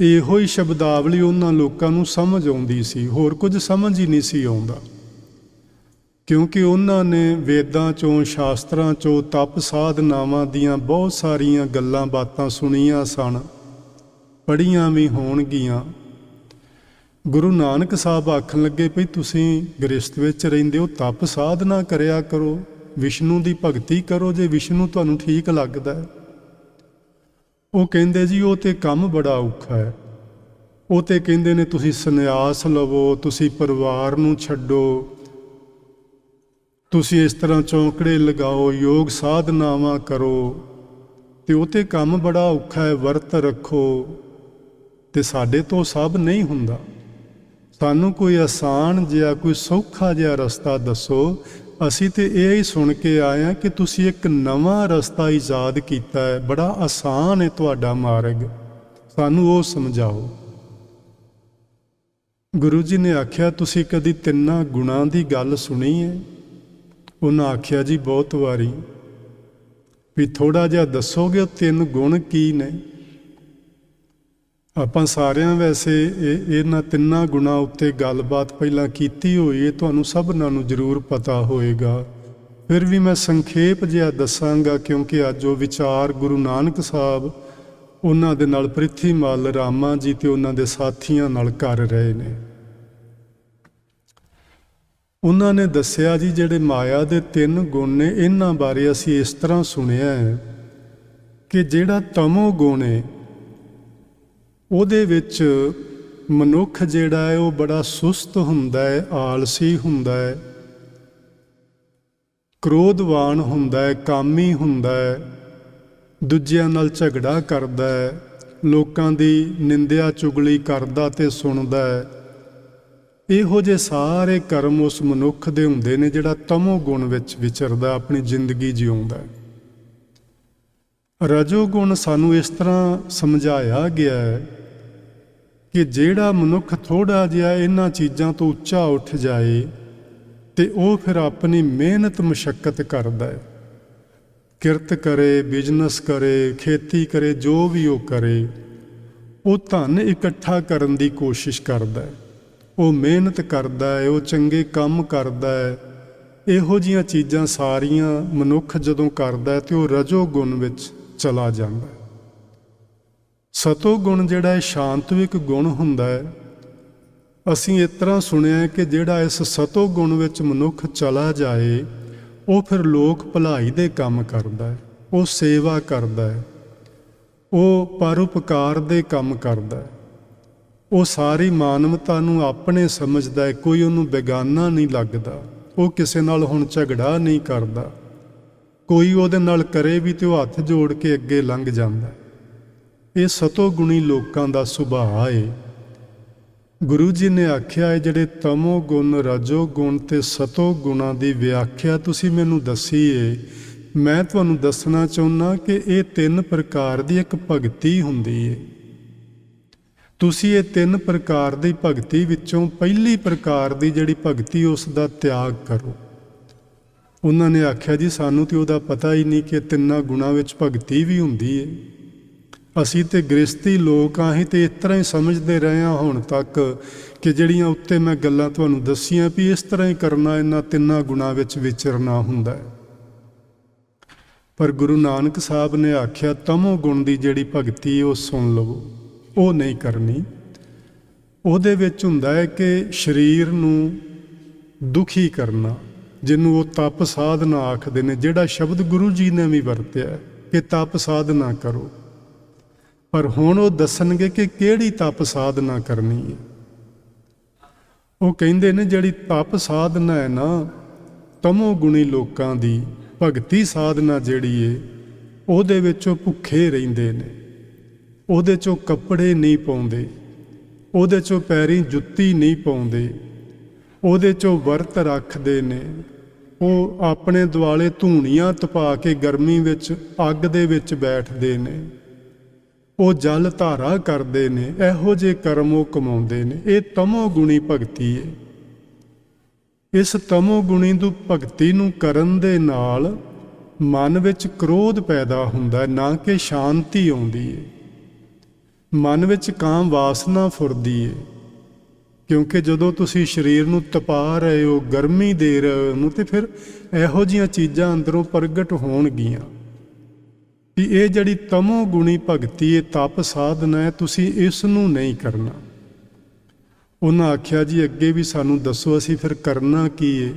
ਇਹੋ ਹੀ ਸ਼ਬਦਾਵਲੀ ਉਹਨਾਂ ਲੋਕਾਂ ਨੂੰ ਸਮਝ ਆਉਂਦੀ ਸੀ, ਹੋਰ ਕੁਝ ਸਮਝ ਹੀ ਨਹੀਂ ਸੀ ਆਉਂਦਾ, ਕਿਉਂਕਿ ਉਹਨਾਂ ਨੇ ਵੇਦਾਂ ਚੋਂ, ਸ਼ਾਸਤਰਾਂ ਚੋਂ, ਤਪ ਸਾਧਨਾਵਾਂ ਦੀਆਂ ਬਹੁਤ ਸਾਰੀਆਂ ਗੱਲਾਂ ਬਾਤਾਂ ਸੁਣੀਆਂ ਸਨ, ਪੜ੍ਹੀਆਂ ਵੀ ਹੋਣਗੀਆਂ। ਗੁਰੂ ਨਾਨਕ ਸਾਹਿਬ ਆਖਣ ਲੱਗੇ ਭਈ ਤੁਸੀਂ ਗ੍ਰਸਤ ਵਿੱਚ ਰਹਿੰਦੇ ਹੋ, ਤਪ ਸਾਧਨਾ ਕਰਿਆ ਕਰੋ, ਵਿਸ਼ਨੂੰ ਦੀ ਭਗਤੀ ਕਰੋ ਜੇ ਵਿਸ਼ਨੂੰ ਤੁਹਾਨੂੰ ਠੀਕ ਲੱਗਦਾ ਹੈ। ਉਹ ਕਹਿੰਦੇ ਜੀ ਉਹ ਤੇ ਕੰਮ ਬੜਾ ਔਖਾ ਹੈ। ਉਹ ਤੇ ਕਹਿੰਦੇ ਨੇ ਤੁਸੀਂ ਸੰਨਿਆਸ ਲਵੋ, ਤੁਸੀਂ ਪਰਿਵਾਰ ਨੂੰ ਛੱਡੋ, ਤੁਸੀਂ ਇਸ ਤਰ੍ਹਾਂ ਚੌਂਕੜੇ ਲਗਾਓ, ਯੋਗ ਸਾਧਨਾਵਾਂ ਕਰੋ, ਤੇ ਉਹ ਤੇ ਕੰਮ ਬੜਾ ਔਖਾ ਹੈ, ਵਰਤ ਰੱਖੋ। ਤੇ ਸਾਡੇ ਤੋਂ ਸਭ ਨਹੀਂ ਹੁੰਦਾ, ਸਾਨੂੰ ਕੋਈ ਆਸਾਨ ਜਿਹਾ, ਕੋਈ ਸੌਖਾ ਜਿਹਾ ਰਸਤਾ ਦੱਸੋ। ਅਸੀਂ ਤੇ ਇਹ ਹੀ ਸੁਣ ਕੇ ਆਏ ਹਾਂ ਕਿ ਤੁਸੀਂ ਇੱਕ ਨਵਾਂ ਰਸਤਾ ਈਜਾਦ ਕੀਤਾ ਹੈ, ਬੜਾ ਆਸਾਨ ਹੈ ਤੁਹਾਡਾ ਮਾਰਗ, ਸਾਨੂੰ ਉਹ ਸਮਝਾਓ। ਗੁਰੂ ਜੀ ਨੇ ਆਖਿਆ ਤੁਸੀਂ ਕਦੀ 3 ਗੁਣਾਂ ਦੀ ਗੱਲ ਸੁਣੀ ਹੈ? ਉਹਨਾਂ ਆਖਿਆ ਜੀ ਬਹੁਤ ਵਾਰੀ। ਵੀ ਥੋੜ੍ਹਾ ਜਿਹਾ ਦੱਸੋਗੇ ਉਹ 3 ਗੁਣ ਕੀ ਨੇ? ਆਪਾਂ ਸਾਰਿਆਂ ਵੈਸੇ ਇਹਨਾਂ 3 ਗੁਣਾਂ ਉੱਤੇ ਗੱਲਬਾਤ ਪਹਿਲਾਂ ਕੀਤੀ ਹੋਈ ਹੈ, ਤੁਹਾਨੂੰ ਸਭਨਾਂ ਨੂੰ ਜ਼ਰੂਰ ਪਤਾ ਹੋਏਗਾ। ਫਿਰ ਵੀ ਮੈਂ ਸੰਖੇਪ ਜਿਹਾ ਦੱਸਾਂਗਾ, ਕਿਉਂਕਿ ਅੱਜ ਉਹ ਵਿਚਾਰ ਗੁਰੂ ਨਾਨਕ ਸਾਹਿਬ ਉਹਨਾਂ ਦੇ ਨਾਲ ਪ੍ਰਿਥੀਮਲ, ਰਾਮਾ ਜੀ ਤੇ ਉਹਨਾਂ ਦੇ ਸਾਥੀਆਂ ਨਾਲ ਕਰ ਰਹੇ ਨੇ। ਉਹਨਾਂ ਨੇ ਦੱਸਿਆ ਜੀ ਜਿਹੜੇ ਮਾਇਆ ਦੇ 3 ਗੁਣ ਨੇ ਇਹਨਾਂ ਬਾਰੇ ਅਸੀਂ ਇਸ ਤਰ੍ਹਾਂ ਸੁਣਿਆ ਹੈ ਕਿ ਜਿਹੜਾ ਤਮੋ ਗੁਣ ਹੈ ਉਹਦੇ ਵਿੱਚ ਮਨੁੱਖ ਜਿਹੜਾ ਹੈ ਉਹ ਬੜਾ ਸੁਸਤ ਹੁੰਦਾ ਹੈ, ਆਲਸੀ ਹੁੰਦਾ ਹੈ, ਕ੍ਰੋਧਵਾਨ ਹੁੰਦਾ ਹੈ, ਕਾਮੀ ਹੁੰਦਾ ਹੈ, ਦੂਜਿਆਂ ਨਾਲ ਝਗੜਾ ਕਰਦਾ ਹੈ, ਲੋਕਾਂ ਦੀ ਨਿੰਦਿਆ ਚੁਗਲੀ ਕਰਦਾ ਤੇ ਸੁਣਦਾ ਹੈ। ਇਹੋ ਜਿਹੇ ਸਾਰੇ ਕਰਮ ਉਸ ਮਨੁੱਖ ਦੇ ਹੁੰਦੇ ਨੇ ਜਿਹੜਾ ਤਮੋ ਗੁਣ ਵਿੱਚ ਵਿਚਰਦਾ, ਆਪਣੀ ਜ਼ਿੰਦਗੀ ਜਿਉਂਦਾ ਹੈ। ਰਜੋ ਗੁਣ ਸਾਨੂੰ ਇਸ ਤਰ੍ਹਾਂ ਸਮਝਾਇਆ ਗਿਆ ਹੈ ਕਿ ਜਿਹੜਾ ਮਨੁੱਖ ਥੋੜ੍ਹਾ ਜਿਹਾ ਇਹਨਾਂ ਚੀਜ਼ਾਂ ਤੋਂ ਉੱਚਾ ਉੱਠ ਜਾਏ ਤੇ ਉਹ ਫਿਰ ਆਪਣੀ ਮਿਹਨਤ ਮੁਸ਼ੱਕਤ ਕਰਦਾ ਹੈ, ਕਿਰਤ ਕਰੇ, ਬਿਜ਼ਨਸ ਕਰੇ, ਖੇਤੀ ਕਰੇ, ਜੋ ਵੀ ਉਹ ਕਰੇ, ਉਹ ਧਨ ਇਕੱਠਾ ਕਰਨ ਦੀ ਕੋਸ਼ਿਸ਼ ਕਰਦਾ ਹੈ, ਉਹ ਮਿਹਨਤ ਕਰਦਾ ਹੈ, ਉਹ ਚੰਗੇ ਕੰਮ ਕਰਦਾ ਹੈ। ਇਹੋ ਜਿਹੀਆਂ ਚੀਜ਼ਾਂ ਸਾਰੀਆਂ ਮਨੁੱਖ ਜਦੋਂ ਕਰਦਾ ਹੈ ਤੇ ਉਹ ਰਜੋ ਗੁਣ ਵਿੱਚ ਚਲਾ ਜਾਂਦਾ ਹੈ। ਸਤੋ ਗੁਣ ਜਿਹੜਾ ਹੈ ਸ਼ਾਂਤਵਿਕ ਗੁਣ ਹੁੰਦਾ ਹੈ। ਅਸੀਂ ਇਸ ਤਰ੍ਹਾਂ ਸੁਣਿਆ ਹੈ ਕਿ ਜਿਹੜਾ ਇਸ ਸਤੋ ਗੁਣ ਵਿੱਚ ਮਨੁੱਖ ਚਲਾ ਜਾਏ ਉਹ ਫਿਰ ਲੋਕ ਭਲਾਈ ਦੇ ਕੰਮ ਕਰਦਾ ਹੈ, ਉਹ ਸੇਵਾ ਕਰਦਾ ਹੈ, ਉਹ ਪਰਉਪਕਾਰ ਦੇ ਕੰਮ ਕਰਦਾ ਹੈ, ਉਹ ਸਾਰੀ ਮਾਨਵਤਾ ਨੂੰ ਆਪਣੇ ਸਮਝਦਾ ਹੈ, ਕੋਈ ਉਹਨੂੰ ਬੇਗਾਨਾ ਨਹੀਂ ਲੱਗਦਾ, ਉਹ ਕਿਸੇ ਨਾਲ ਹੁਣ ਝਗੜਾ ਨਹੀਂ ਕਰਦਾ, ਕੋਈ ਉਹਦੇ ਨਾਲ ਕਰੇ ਵੀ ਤੇ ਉਹ ਹੱਥ ਜੋੜ ਕੇ ਅੱਗੇ ਲੰਘ ਜਾਂਦਾ। ਇਹ ਸਤੋ ਗੁਣੀ ਲੋਕਾਂ ਦਾ ਸੁਭਾਅ ਹੈ। ਗੁਰੂ ਜੀ ਨੇ ਆਖਿਆ ਹੈ ਜਿਹੜੇ ਤਮੋ ਗੁਣ, ਰਜੋ ਗੁਣ ਤੇ ਸਤੋ ਗੁਣਾਂ ਦੀ ਵਿਆਖਿਆ ਤੁਸੀਂ ਮੈਨੂੰ ਦੱਸੀ ਹੈ, ਮੈਂ ਤੁਹਾਨੂੰ ਦੱਸਣਾ ਚਾਹੁੰਦਾ ਕਿ ਇਹ 3 ਪ੍ਰਕਾਰ ਦੀ ਇੱਕ ਭਗਤੀ ਹੁੰਦੀ ਹੈ। ਤੁਸੀਂ ਇਹ 3 ਪ੍ਰਕਾਰ ਦੀ ਭਗਤੀ ਵਿੱਚੋਂ ਪਹਿਲੀ ਪ੍ਰਕਾਰ ਦੀ ਜਿਹੜੀ ਭਗਤੀ ਉਸ ਦਾ ਤਿਆਗ ਕਰੋ। ਉਹਨਾਂ ਨੇ ਆਖਿਆ ਜੀ ਸਾਨੂੰ ਤੇ ਉਹਦਾ ਪਤਾ ਹੀ ਨਹੀਂ ਕਿ 3 ਗੁਣਾਂ ਵਿੱਚ ਭਗਤੀ ਵੀ ਹੁੰਦੀ ਹੈ। ਅਸੀਂ ਤੇ ਗ੍ਰਸਤੀ ਲੋਕ ਆਹੀਂ ਤੇ ਇਸ ਤਰ੍ਹਾਂ ਹੀ ਸਮਝਦੇ ਰਹੇ ਹਾਂ ਹੁਣ ਤੱਕ ਕਿ ਜਿਹੜੀਆਂ ਉੱਤੇ ਮੈਂ ਗੱਲਾਂ ਤੁਹਾਨੂੰ ਦੱਸੀਆਂ ਵੀ ਇਸ ਤਰ੍ਹਾਂ ਹੀ ਕਰਨਾ, ਇਹਨਾਂ 3 ਗੁਣਾਂ ਵਿੱਚ ਵਿਚਰਨਾ ਹੁੰਦਾ ਹੈ। ਪਰ ਗੁਰੂ ਨਾਨਕ ਸਾਹਿਬ ਨੇ ਆਖਿਆ ਤਮੋ ਗੁਣ ਦੀ ਜਿਹੜੀ ਭਗਤੀ ਉਹ ਸੁਣ ਲਵੋ, ਉਹ ਨਹੀਂ ਕਰਨੀ। ਉਹਦੇ ਵਿੱਚ ਹੁੰਦਾ ਹੈ ਕਿ ਸਰੀਰ ਨੂੰ ਦੁਖੀ ਕਰਨਾ, ਜਿਹਨੂੰ ਉਹ ਤਪ ਸਾਧਨਾ ਆਖਦੇ ਨੇ, ਜਿਹੜਾ ਸ਼ਬਦ ਗੁਰੂ ਜੀ ਨੇ ਵੀ ਵਰਤਿਆ ਕਿ ਤਪ ਸਾਧਨਾ ਕਰੋ। ਪਰ ਹੁਣ ਉਹ ਦੱਸਣਗੇ ਕਿ ਕਿਹੜੀ ਤਪ ਸਾਧਨਾ ਕਰਨੀ ਹੈ। ਉਹ ਕਹਿੰਦੇ ਨੇ ਜਿਹੜੀ ਤਪ ਸਾਧਨਾ ਹੈ ਨਾ ਤਮੋ ਗੁਣੀ ਲੋਕਾਂ ਦੀ, ਭਗਤੀ ਸਾਧਨਾ ਜਿਹੜੀ ਹੈ ਉਹਦੇ ਵਿੱਚ ਉਹ ਭੁੱਖੇ ਰਹਿੰਦੇ ਨੇ, ਉਹਦੇ 'ਚੋਂ ਕੱਪੜੇ ਨਹੀਂ ਪਾਉਂਦੇ, ਉਹਦੇ 'ਚੋਂ ਪੈਰੀਂ ਜੁੱਤੀ ਨਹੀਂ ਪਾਉਂਦੇ, ਉਹਦੇ 'ਚੋਂ ਵਰਤ ਰੱਖਦੇ ਨੇ, ਉਹ ਆਪਣੇ ਦੁਆਲੇ ਧੂਣੀਆਂ ਤਪਾ ਕੇ ਗਰਮੀ ਵਿੱਚ ਅੱਗ ਦੇ ਵਿੱਚ ਬੈਠਦੇ ਨੇ, ਉਹ ਜਲ ਧਾਰਾ ਕਰਦੇ ਨੇ, ਇਹੋ ਜਿਹੇ ਕਰਮ ਉਹ ਕਮਾਉਂਦੇ ਨੇ। ਇਹ ਤਮੋ ਗੁਣੀ ਭਗਤੀ ਹੈ। ਇਸ ਤਮੋ ਗੁਣੀ ਦੀ ਭਗਤੀ ਨੂੰ ਕਰਨ ਦੇ ਨਾਲ ਮਨ ਵਿੱਚ ਕ੍ਰੋਧ ਪੈਦਾ ਹੁੰਦਾ ਹੈ, ਨਾ ਕਿ ਸ਼ਾਂਤੀ ਆਉਂਦੀ ਹੈ। ਮਨ ਵਿੱਚ ਕਾਮ ਵਾਸਨਾ ਫੁਰਦੀ ਹੈ, ਕਿਉਂਕਿ ਜਦੋਂ ਤੁਸੀਂ ਸਰੀਰ ਨੂੰ ਤਪਾ ਰਹੇ ਹੋ, ਗਰਮੀ ਦੇ ਰਹੇ ਹੋ ਉਹਨੂੰ, ਤੇ ਫਿਰ ਇਹੋ ਜਿਹੀਆਂ ਚੀਜ਼ਾਂ ਅੰਦਰੋਂ ਪ੍ਰਗਟ ਹੋਣਗੀਆਂ ਕਿ ਇਹ ਜਿਹੜੀ ਤਮੋ ਗੁਣੀ ਭਗਤੀ ਇਹ ਤਪ ਸਾਧਨਾ ਹੈ, ਤੁਸੀਂ ਇਸ ਨੂੰ ਨਹੀਂ ਕਰਨਾ। ਉਹਨਾਂ ਆਖਿਆ ਜੀ ਅੱਗੇ ਵੀ ਸਾਨੂੰ ਦੱਸੋ ਅਸੀਂ ਫਿਰ ਕਰਨਾ ਕੀ ਹੈ।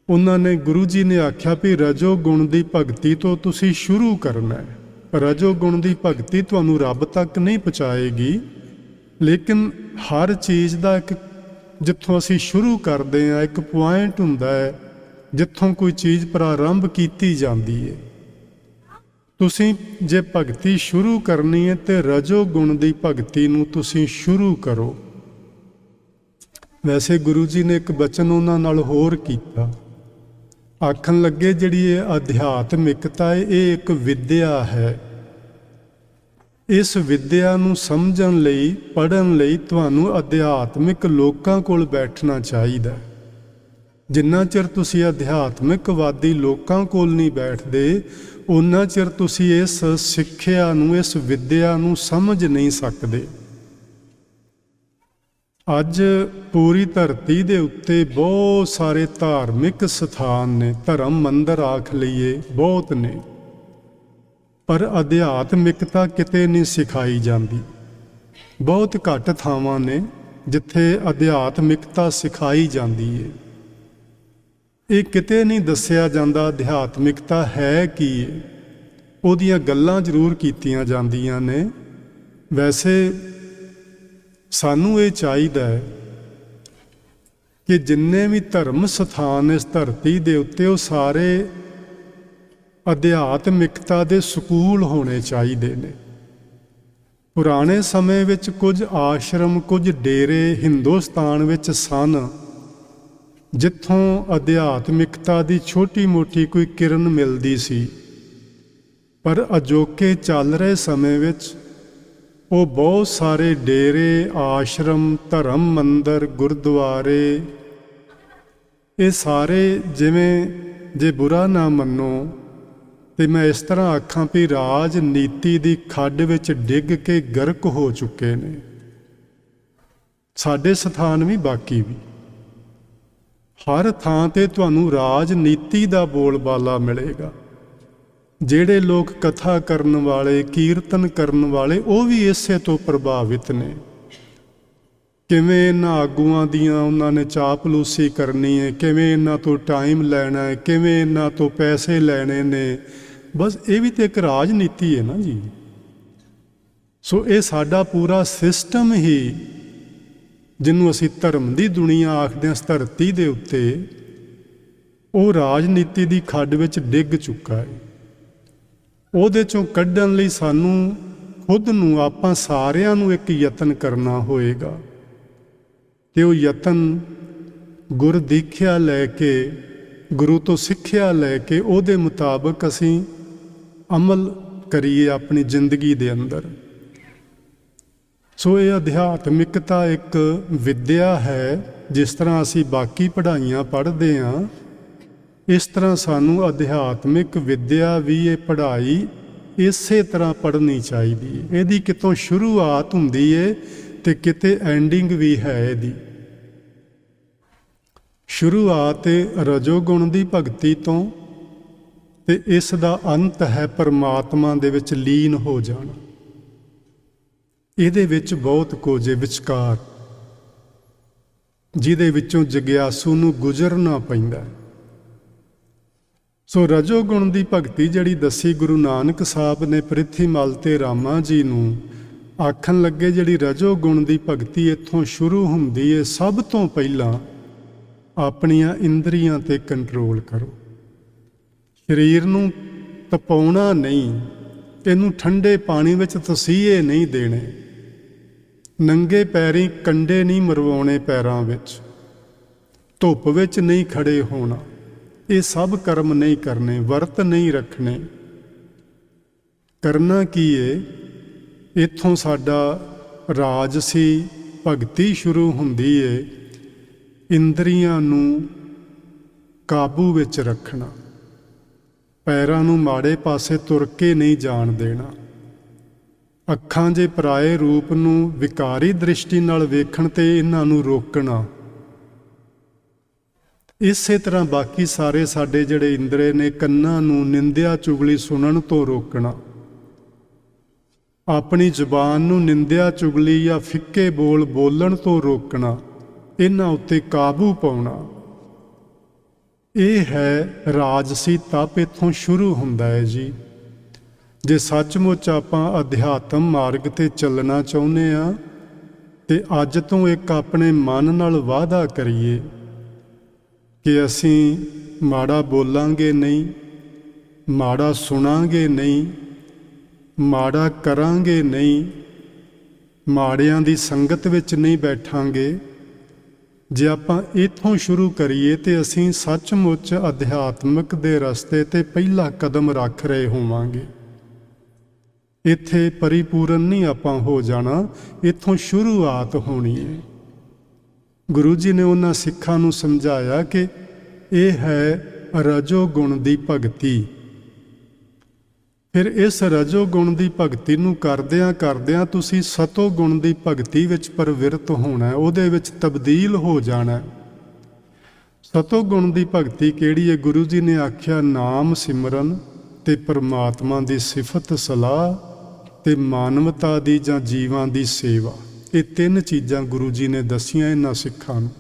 ਉਹਨਾਂ ਨੇ ਗੁਰੂ ਜੀ ਨੇ ਆਖਿਆ ਵੀ ਰਜੋ ਗੁਣ ਦੀ ਭਗਤੀ ਤੋਂ ਤੁਸੀਂ ਸ਼ੁਰੂ ਕਰਨਾ ਹੈ। ਰਜੋ ਗੁਣ ਦੀ ਭਗਤੀ ਤੁਹਾਨੂੰ ਰੱਬ ਤੱਕ ਨਹੀਂ ਪਹੁੰਚਾਏਗੀ, ਲੇਕਿਨ ਹਰ ਚੀਜ਼ ਦਾ ਇੱਕ ਜਿੱਥੋਂ ਅਸੀਂ ਸ਼ੁਰੂ ਕਰਦੇ ਹਾਂ ਇੱਕ ਪੁਆਇੰਟ ਹੁੰਦਾ ਹੈ ਜਿੱਥੋਂ ਕੋਈ ਚੀਜ਼ ਪ੍ਰਾਰੰਭ ਕੀਤੀ ਜਾਂਦੀ ਹੈ। ਤੁਸੀਂ ਜੇ ਭਗਤੀ ਸ਼ੁਰੂ ਕਰਨੀ ਹੈ ਤੇ ਰਜੋ ਗੁਣ ਦੀ ਭਗਤੀ ਨੂੰ ਤੁਸੀਂ ਸ਼ੁਰੂ ਕਰੋ। ਵੈਸੇ ਗੁਰੂ ਜੀ ਨੇ ਇੱਕ ਬਚਨ ਉਹਨਾਂ ਨਾਲ ਹੋਰ ਕੀਤਾ, ਆਖਣ ਲੱਗੇ ਜਿਹੜੀ ਇਹ ਅਧਿਆਤਮਿਕਤਾ ਹੈ ਇਹ ਇੱਕ ਵਿਦਿਆ ਹੈ। ਇਸ ਵਿਦਿਆ ਨੂੰ ਸਮਝਣ ਲਈ, ਪੜ੍ਹਨ ਲਈ ਤੁਹਾਨੂੰ ਅਧਿਆਤਮਿਕ ਲੋਕਾਂ ਕੋਲ ਬੈਠਣਾ ਚਾਹੀਦਾ। ਜਿੰਨਾ ਚਿਰ ਤੁਸੀਂ ਅਧਿਆਤਮਿਕਵਾਦੀ ਲੋਕਾਂ ਕੋਲ ਨਹੀਂ ਬੈਠਦੇ ਉਨਾ ਚਿਰ ਤੁਸੀਂ ਇਸ ਸਿੱਖਿਆ ਨੂੰ, ਇਸ ਵਿਦਿਆ ਨੂੰ ਸਮਝ ਨਹੀਂ ਸਕਦੇ। ਅੱਜ ਪੂਰੀ ਧਰਤੀ ਦੇ ਉੱਤੇ ਬਹੁਤ ਸਾਰੇ ਧਾਰਮਿਕ ਸਥਾਨ ਨੇ, ਧਰਮ ਮੰਦਰ ਆਖ ਲਈਏ ਬਹੁਤ ਨੇ, ਪਰ ਅਧਿਆਤਮਿਕਤਾ ਕਿਤੇ ਨਹੀਂ ਸਿਖਾਈ ਜਾਂਦੀ। ਬਹੁਤ ਘੱਟ ਥਾਵਾਂ ਨੇ ਜਿੱਥੇ ਅਧਿਆਤਮਿਕਤਾ ਸਿਖਾਈ ਜਾਂਦੀ ਹੈ। ਇਹ ਕਿਤੇ ਨਹੀਂ ਦੱਸਿਆ ਜਾਂਦਾ ਅਧਿਆਤਮਿਕਤਾ ਹੈ ਕੀ ਹੈ। ਉਹਦੀਆਂ ਗੱਲਾਂ ਜ਼ਰੂਰ ਕੀਤੀਆਂ ਜਾਂਦੀਆਂ ਨੇ। ਵੈਸੇ ਸਾਨੂੰ ਇਹ ਚਾਹੀਦਾ ਹੈ ਕਿ ਜਿੰਨੇ ਵੀ ਧਰਮ ਸਥਾਨ ਇਸ ਧਰਤੀ ਦੇ ਉੱਤੇ ਉਹ ਸਾਰੇ ਅਧਿਆਤਮਿਕਤਾ ਦੇ ਸਕੂਲ ਹੋਣੇ ਚਾਹੀਦੇ ਨੇ। ਪੁਰਾਣੇ ਸਮੇਂ ਵਿੱਚ ਕੁਝ ਆਸ਼ਰਮ, ਕੁਝ ਡੇਰੇ ਹਿੰਦੁਸਤਾਨ ਵਿੱਚ ਸਨ ਜਿੱਥੋਂ ਅਧਿਆਤਮਿਕਤਾ ਦੀ ਛੋਟੀ ਮੋਟੀ ਕੋਈ ਕਿਰਨ ਮਿਲਦੀ ਸੀ। ਪਰ ਅਜੋਕੇ ਚੱਲ ਰਹੇ ਸਮੇਂ ਵਿੱਚ ਉਹ ਬਹੁਤ ਸਾਰੇ ਡੇਰੇ, ਆਸ਼ਰਮ, ਧਰਮ ਮੰਦਰ, ਗੁਰਦੁਆਰੇ, ਇਹ ਸਾਰੇ ਜਿਵੇਂ, ਜੇ ਬੁਰਾ ਨਾ ਮੰਨੋ ਤੇ ਮੈਂ ਇਸ ਤਰ੍ਹਾਂ ਆਖਾਂ ਵੀ ਰਾਜਨੀਤੀ ਦੀ ਖੱਡ ਵਿੱਚ ਡਿੱਗ ਕੇ ਗਰਕ ਹੋ ਚੁੱਕੇ ਨੇ। ਸਾਡੇ ਸਥਾਨ ਵੀ ਬਾਕੀ ਵੀ ਹਰ ਥਾਂ ਤੇ ਤੁਹਾਨੂੰ ਰਾਜਨੀਤੀ ਦਾ ਬੋਲਬਾਲਾ ਮਿਲੇਗਾ। ਜਿਹੜੇ ਲੋਕ ਕਥਾ ਕਰਨ ਵਾਲੇ, ਕੀਰਤਨ ਕਰਨ ਵਾਲੇ, ਉਹ ਵੀ ਇਸੇ ਤੋਂ ਪ੍ਰਭਾਵਿਤ ਨੇ। ਕਿਵੇਂ ਇਹਨਾਂ ਆਗੂਆਂ ਦੀਆਂ ਉਹਨਾਂ ਨੇ ਚਾਪਲੂਸੀ ਕਰਨੀ ਹੈ, ਕਿਵੇਂ ਇਹਨਾਂ ਤੋਂ ਟਾਈਮ ਲੈਣਾ ਹੈ, ਕਿਵੇਂ ਇਹਨਾਂ ਤੋਂ ਪੈਸੇ ਲੈਣੇ ਨੇ। ਬਸ ਇਹ ਵੀ ਤਾਂ ਇੱਕ ਰਾਜਨੀਤੀ ਹੈ ਨਾ ਜੀ। ਸੋ ਇਹ ਸਾਡਾ ਪੂਰਾ ਸਿਸਟਮ ਹੀ, ਜਿਹਨੂੰ ਅਸੀਂ ਧਰਮ ਦੀ ਦੁਨੀਆ ਆਖਦੇ ਹਾਂ ਇਸ ਧਰਤੀ ਦੇ ਉੱਤੇ, ਉਹ ਰਾਜਨੀਤੀ ਦੀ ਖੱਡ ਵਿੱਚ ਡਿੱਗ ਚੁੱਕਾ ਹੈ। ਉਹਦੇ ਚੋਂ ਕੱਢਣ ਲਈ ਸਾਨੂੰ ਖੁਦ ਨੂੰ, ਆਪਾਂ ਸਾਰਿਆਂ ਨੂੰ ਇੱਕ ਯਤਨ ਕਰਨਾ ਹੋਏਗਾ। ਤੇ ਉਹ ਯਤਨ ਗੁਰ ਦੀਖਿਆ ਲੈ ਕੇ, ਗੁਰੂ ਤੋਂ ਸਿੱਖਿਆ ਲੈ ਕੇ ਉਹਦੇ ਮੁਤਾਬਕ ਅਸੀਂ ਅਮਲ ਕਰੀਏ ਆਪਣੀ ਜ਼ਿੰਦਗੀ ਦੇ ਅੰਦਰ। ਸੋ ਇਹ ਅਧਿਆਤਮਿਕਤਾ ਇੱਕ ਵਿੱਦਿਆ ਹੈ। ਜਿਸ ਤਰ੍ਹਾਂ ਅਸੀਂ ਬਾਕੀ ਪੜ੍ਹਾਈਆਂ ਪੜ੍ਹਦੇ ਹਾਂ, ਇਸ ਤਰ੍ਹਾਂ ਸਾਨੂੰ ਅਧਿਆਤਮਿਕ ਵਿੱਦਿਆ ਵੀ, ਇਹ ਪੜ੍ਹਾਈ ਇਸੇ ਤਰ੍ਹਾਂ ਪੜ੍ਹਨੀ ਚਾਹੀਦੀ ਹੈ। ਇਹਦੀ ਕਿਤੋਂ ਸ਼ੁਰੂਆਤ ਹੁੰਦੀ ਹੈ ਤੇ ਕਿਤੇ ਐਂਡਿੰਗ ਵੀ ਹੈ। ਇਹਦੀ ਸ਼ੁਰੂਆਤ ਰਜੋਗੁਣ ਦੀ ਭਗਤੀ ਤੋਂ ਤੇ ਇਸ ਦਾ ਅੰਤ ਹੈ ਪਰਮਾਤਮਾ ਦੇ ਵਿੱਚ ਲੀਨ ਹੋ ਜਾਣਾ। ਇਹਦੇ ਵਿੱਚ ਬਹੁਤ ਕੁਝ ਵਿਚਕਾਰ, ਜਿਹਦੇ ਵਿੱਚੋਂ ਜਗਿਆਸੂ ਨੂੰ ਗੁਜ਼ਰਨਾ ਪੈਂਦਾ। ਸੋ ਰਜੋਗੁਣ ਦੀ ਭਗਤੀ ਜਿਹੜੀ ਦੱਸੀ ਗੁਰੂ ਨਾਨਕ ਸਾਹਿਬ ਨੇ ਪ੍ਰਿਥੀਮਲ ਤੇ ਰਾਮਾ ਜੀ ਨੂੰ, ਆਖਣ ਲੱਗੇ ਜਿਹੜੀ ਰਜੋਗੁਣ ਦੀ ਭਗਤੀ ਇੱਥੋਂ ਸ਼ੁਰੂ ਹੁੰਦੀ ਹੈ, ਸਭ ਤੋਂ ਪਹਿਲਾਂ ਆਪਣੀਆਂ ਇੰਦਰੀਆਂ ਤੇ ਕੰਟਰੋਲ ਕਰੋ। ਸਰੀਰ ਨੂੰ ਤਪਾਉਣਾ ਨਹੀਂ, ਇਹਨੂੰ ਠੰਡੇ ਪਾਣੀ ਵਿੱਚ ਤਸੀਹੇ ਨਹੀਂ ਦੇਣੇ, ਨੰਗੇ ਪੈਰੀਂ ਕੰਡੇ ਨਹੀਂ ਮਰਵਾਉਣੇ ਪੈਰਾਂ ਵਿੱਚ, ਧੁੱਪ ਵਿੱਚ ਨਹੀਂ ਖੜੇ ਹੋਣਾ। ਇਹ ਸਭ ਕਰਮ ਨਹੀਂ ਕਰਨੇ, ਵਰਤ ਨਹੀਂ ਰੱਖਣੇ। ਕਰਨਾ ਕੀ ਏ? ਇੱਥੋਂ ਸਾਡਾ ਰਾਜਸੀ ਭਗਤੀ ਸ਼ੁਰੂ ਹੁੰਦੀ ਏ। ਇੰਦਰੀਆਂ ਨੂੰ ਕਾਬੂ ਵਿੱਚ ਰੱਖਣਾ, ਪੈਰਾਂ ਨੂੰ ਮਾੜੇ ਪਾਸੇ ਤੁਰ ਕੇ ਨਹੀਂ ਜਾਣ ਦੇਣਾ, ਅੱਖਾਂ ਦੇ ਪਰਾਏ ਰੂਪ ਨੂੰ ਵਿਕਾਰੀ ਦ੍ਰਿਸ਼ਟੀ ਨਾਲ ਵੇਖਣ ਤੇ ਇਹਨਾਂ ਨੂੰ ਰੋਕਣਾ। ਇਸੇ ਤਰ੍ਹਾਂ ਬਾਕੀ ਸਾਰੇ ਸਾਡੇ ਜਿਹੜੇ ਇੰਦਰੇ ਨੇ, ਕੰਨਾਂ ਨੂੰ ਨਿੰਦਿਆ ਚੁਗਲੀ ਸੁਣਨ ਤੋਂ ਰੋਕਣਾ, ਆਪਣੀ ਜ਼ੁਬਾਨ ਨੂੰ ਨਿੰਦਿਆ ਚੁਗਲੀ ਜਾਂ ਫਿੱਕੇ ਬੋਲ ਬੋਲਣ ਤੋਂ ਰੋਕਣਾ, ਇਹਨਾਂ ਉੱਤੇ ਕਾਬੂ ਪਾਉਣਾ। ਇਹ ਹੈ ਰਾਜਸੀ ਤਪ, ਇੱਥੋਂ ਸ਼ੁਰੂ ਹੁੰਦਾ ਹੈ ਜੀ। ਜੇ ਸੱਚਮੁੱਚ ਆਪਾਂ ਅਧਿਆਤਮ ਮਾਰਗ ਤੇ ਚੱਲਣਾ ਚਾਹੁੰਦੇ ਹਾਂ ਤੇ ਅੱਜ ਤੋਂ ਇੱਕ ਆਪਣੇ ਮਨ ਨਾਲ ਵਾਅਦਾ ਕਰੀਏ ਕਿ ਅਸੀਂ ਮਾੜਾ ਬੋਲਾਂਗੇ ਨਹੀਂ, ਮਾੜਾ ਸੁਣਾਂਗੇ ਨਹੀਂ, ਮਾੜਾ ਕਰਾਂਗੇ ਨਹੀਂ, ਮਾੜਿਆਂ ਦੀ ਸੰਗਤ ਵਿੱਚ ਨਹੀਂ ਬੈਠਾਂਗੇ। ਜੇ ਆਪਾਂ ਇੱਥੋਂ ਸ਼ੁਰੂ ਕਰੀਏ ਤੇ ਅਸੀਂ ਸੱਚਮੁੱਚ ਅਧਿਆਤਮਿਕ ਦੇ ਰਸਤੇ ਤੇ ਪਹਿਲਾ ਕਦਮ ਰੱਖ ਰਹੇ ਹੋਵਾਂਗੇ। ਇੱਥੇ ਪਰਿਪੂਰਨ ਨਹੀਂ ਆਪਾਂ ਹੋ ਜਾਣਾ, ਇੱਥੋਂ ਸ਼ੁਰੂਆਤ ਹੋਣੀ ਹੈ। ਗੁਰੂ ਜੀ ਨੇ ਉਹਨਾਂ ਸਿੱਖਾਂ ਨੂੰ ਸਮਝਾਇਆ ਕਿ ਇਹ ਹੈ ਰਜੋ ਗੁਣ ਦੀ ਭਗਤੀ। ਫਿਰ ਇਸ ਰਜੋ ਗੁਣ ਦੀ ਭਗਤੀ ਨੂੰ ਕਰਦਿਆਂ ਕਰਦਿਆਂ ਤੁਸੀਂ ਸਤੋ ਗੁਣ ਦੀ ਭਗਤੀ ਵਿੱਚ ਪ੍ਰਵਿਰਤ ਹੋਣਾ, ਉਹਦੇ ਵਿੱਚ ਤਬਦੀਲ ਹੋ ਜਾਣਾ। ਸਤੋ ਗੁਣ ਦੀ ਭਗਤੀ ਕਿਹੜੀ ਹੈ? ਗੁਰੂ ਜੀ ਨੇ ਆਖਿਆ ਨਾਮ ਸਿਮਰਨ ਤੇ ਪਰਮਾਤਮਾ ਦੀ ਸਿਫਤ ਸਲਾਹ ਤੇ ਮਾਨਵਤਾ ਦੀ ਜਾਂ ਜੀਵਾਂ ਦੀ ਸੇਵਾ। ਇਹ ਤਿੰਨ ਚੀਜ਼ਾਂ ਗੁਰੂ ਜੀ ਨੇ ਦੱਸੀਆਂ ਇਹਨਾਂ ਸਿੱਖਾਂ ਨੂੰ।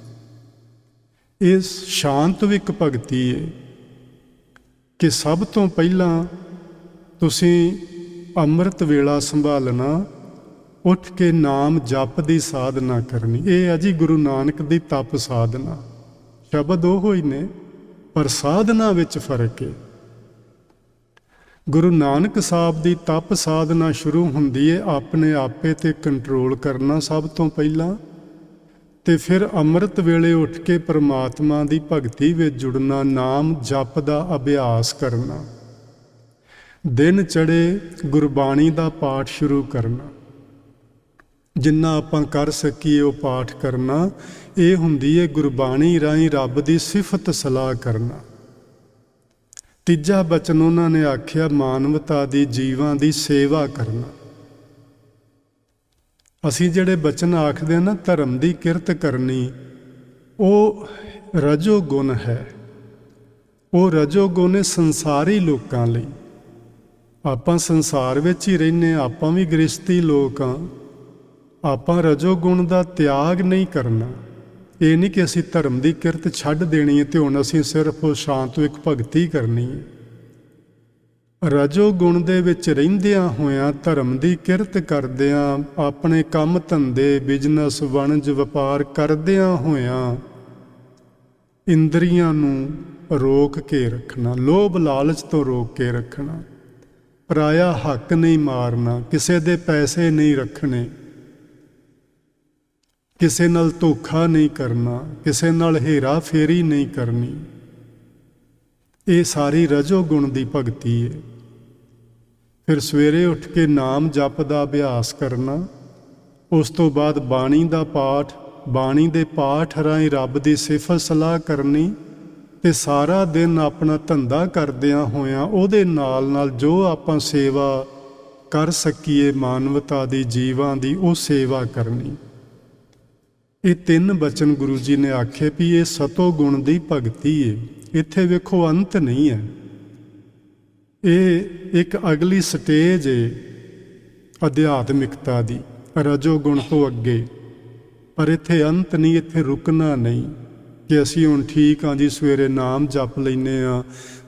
ਇਹ ਸ਼ਾਂਤਵਿਕ ਭਗਤੀ ਹੈ ਕਿ ਸਭ ਤੋਂ ਪਹਿਲਾਂ ਤੁਸੀਂ ਅੰਮ੍ਰਿਤ ਵੇਲਾ ਸੰਭਾਲਣਾ, ਉੱਠ ਕੇ ਨਾਮ ਜਪ ਦੀ ਸਾਧਨਾ ਕਰਨੀ। ਇਹ ਹੈ ਜੀ ਗੁਰੂ ਨਾਨਕ ਦੀ ਤਪ ਸਾਧਨਾ। ਸ਼ਬਦ ਉਹ ਹੀ ਨੇ ਪਰ ਸਾਧਨਾ ਵਿੱਚ ਫਰਕ ਹੈ। ਗੁਰੂ ਨਾਨਕ ਸਾਹਿਬ ਦੀ ਤਪ ਸਾਧਨਾ ਸ਼ੁਰੂ ਹੁੰਦੀ ਹੈ ਆਪਣੇ ਆਪੇ ਤੇ ਕੰਟਰੋਲ ਕਰਨਾ ਸਭ ਤੋਂ ਪਹਿਲਾਂ, ਤੇ ਫਿਰ ਅੰਮ੍ਰਿਤ ਵੇਲੇ ਉੱਠ ਕੇ ਪਰਮਾਤਮਾ ਦੀ ਭਗਤੀ ਵਿੱਚ ਜੁੜਨਾ, ਨਾਮ ਜਪ ਦਾ ਅਭਿਆਸ ਕਰਨਾ, ਦਿਨ ਚੜ੍ਹੇ ਗੁਰਬਾਣੀ ਦਾ ਪਾਠ ਸ਼ੁਰੂ ਕਰਨਾ, ਜਿੰਨਾ ਆਪਾਂ ਕਰ ਸਕੀਏ ਉਹ ਪਾਠ ਕਰਨਾ। ਇਹ ਹੁੰਦੀ ਹੈ ਗੁਰਬਾਣੀ ਰਾਹੀਂ ਰੱਬ ਦੀ ਸਿਫਤ ਸਲਾਹ ਕਰਨਾ। ਤੀਜਾ ਬਚਨ ਉਹਨਾਂ ਨੇ ਆਖਿਆ ਮਾਨਵਤਾ ਦੀ, ਜੀਵਾਂ ਦੀ ਸੇਵਾ ਕਰਨਾ। ਅਸੀਂ ਜਿਹੜੇ ਬਚਨ ਆਖਦੇ ਹਾਂ ਨਾ, ਧਰਮ ਦੀ ਕਿਰਤ ਕਰਨੀ, ਉਹ ਰਜੋ ਗੁਣ ਹੈ। ਉਹ ਰਜੋ ਗੁਣ ਹੈ ਸੰਸਾਰੀ ਲੋਕਾਂ ਲਈ। ਆਪਾਂ ਸੰਸਾਰ ਵਿੱਚ ਹੀ ਰਹਿੰਦੇ ਹਾਂ, ਆਪਾਂ ਵੀ ਗ੍ਰਸਤੀ ਲੋਕ ਹਾਂ। ਆਪਾਂ ਰਜੋ ਗੁਣ ਦਾ ਤਿਆਗ ਨਹੀਂ ਕਰਨਾ। ਇਹ ਨਹੀਂ ਕਿ ਅਸੀਂ ਧਰਮ ਦੀ ਕਿਰਤ ਛੱਡ ਦੇਣੀ ਹੈ ਤੇ ਹੁਣ ਅਸੀਂ ਸਿਰਫ ਉਹ ਸ਼ਾਂਤਵਿਕ ਭਗਤੀ ਕਰਨੀ ਹੈ। ਰਜੋ ਗੁਣ ਦੇ ਵਿੱਚ ਰਹਿੰਦਿਆਂ ਹੋਇਆਂ, ਧਰਮ ਦੀ ਕਿਰਤ ਕਰਦਿਆਂ, ਆਪਣੇ ਕੰਮ ਧੰਦੇ, ਬਿਜ਼ਨਸ, ਵਣਜ, ਵਪਾਰ ਕਰਦਿਆਂ ਹੋਇਆਂ ਇੰਦਰੀਆਂ ਨੂੰ ਰੋਕ ਕੇ ਰੱਖਣਾ, ਲੋਭ ਲਾਲਚ ਤੋਂ ਰੋਕ ਕੇ ਰੱਖਣਾ, ਪਰਾਇਆ ਹੱਕ ਨਹੀਂ ਮਾਰਨਾ, ਕਿਸੇ ਦੇ ਪੈਸੇ ਨਹੀਂ ਰੱਖਣੇ, ਕਿਸੇ ਨਾਲ ਧੋਖਾ ਨਹੀਂ ਕਰਨਾ, ਕਿਸੇ ਨਾਲ ਹੇਰਾ ਫੇਰੀ ਨਹੀਂ ਕਰਨੀ। ਇਹ ਸਾਰੀ ਰਜੋ ਗੁਣ ਦੀ ਭਗਤੀ ਹੈ। ਫਿਰ ਸਵੇਰੇ ਉੱਠ ਕੇ ਨਾਮ ਜਪ ਦਾ ਅਭਿਆਸ ਕਰਨਾ, ਉਸ ਤੋਂ ਬਾਅਦ ਬਾਣੀ ਦਾ ਪਾਠ, ਬਾਣੀ ਦੇ ਪਾਠ ਰਾਹੀਂ ਰੱਬ ਦੀ ਸਿਫਤ ਸਲਾਹ ਕਰਨੀ, ਤੇ ਸਾਰਾ ਦਿਨ ਆਪਣਾ ਧੰਦਾ ਕਰਦਿਆਂ ਹੋਇਆਂ ਉਹਦੇ ਨਾਲ ਨਾਲ ਜੋ ਆਪਾਂ ਸੇਵਾ ਕਰ ਸਕੀਏ ਮਾਨਵਤਾ ਦੀ, ਜੀਵਾਂ ਦੀ, ਉਹ ਸੇਵਾ ਕਰਨੀ। ਇਹ ਤਿੰਨ ਬਚਨ ਗੁਰੂ ਜੀ ਨੇ ਆਖੇ ਵੀ ਇਹ ਸਤੋ ਗੁਣ ਦੀ ਭਗਤੀ ਹੈ। ਇੱਥੇ ਵੇਖੋ ਅੰਤ ਨਹੀਂ ਹੈ, ਇਹ ਇੱਕ ਅਗਲੀ ਸਟੇਜ ਹੈ ਅਧਿਆਤਮਿਕਤਾ ਦੀ, ਰਜੋ ਗੁਣ ਤੋਂ ਅੱਗੇ। ਪਰ ਇੱਥੇ ਅੰਤ ਨਹੀਂ, ਇੱਥੇ ਰੁਕਣਾ ਨਹੀਂ ਕਿ ਅਸੀਂ ਹੁਣ ਠੀਕ ਹਾਂ ਜੀ, ਸਵੇਰੇ ਨਾਮ ਜਪ ਲੈਂਦੇ ਹਾਂ,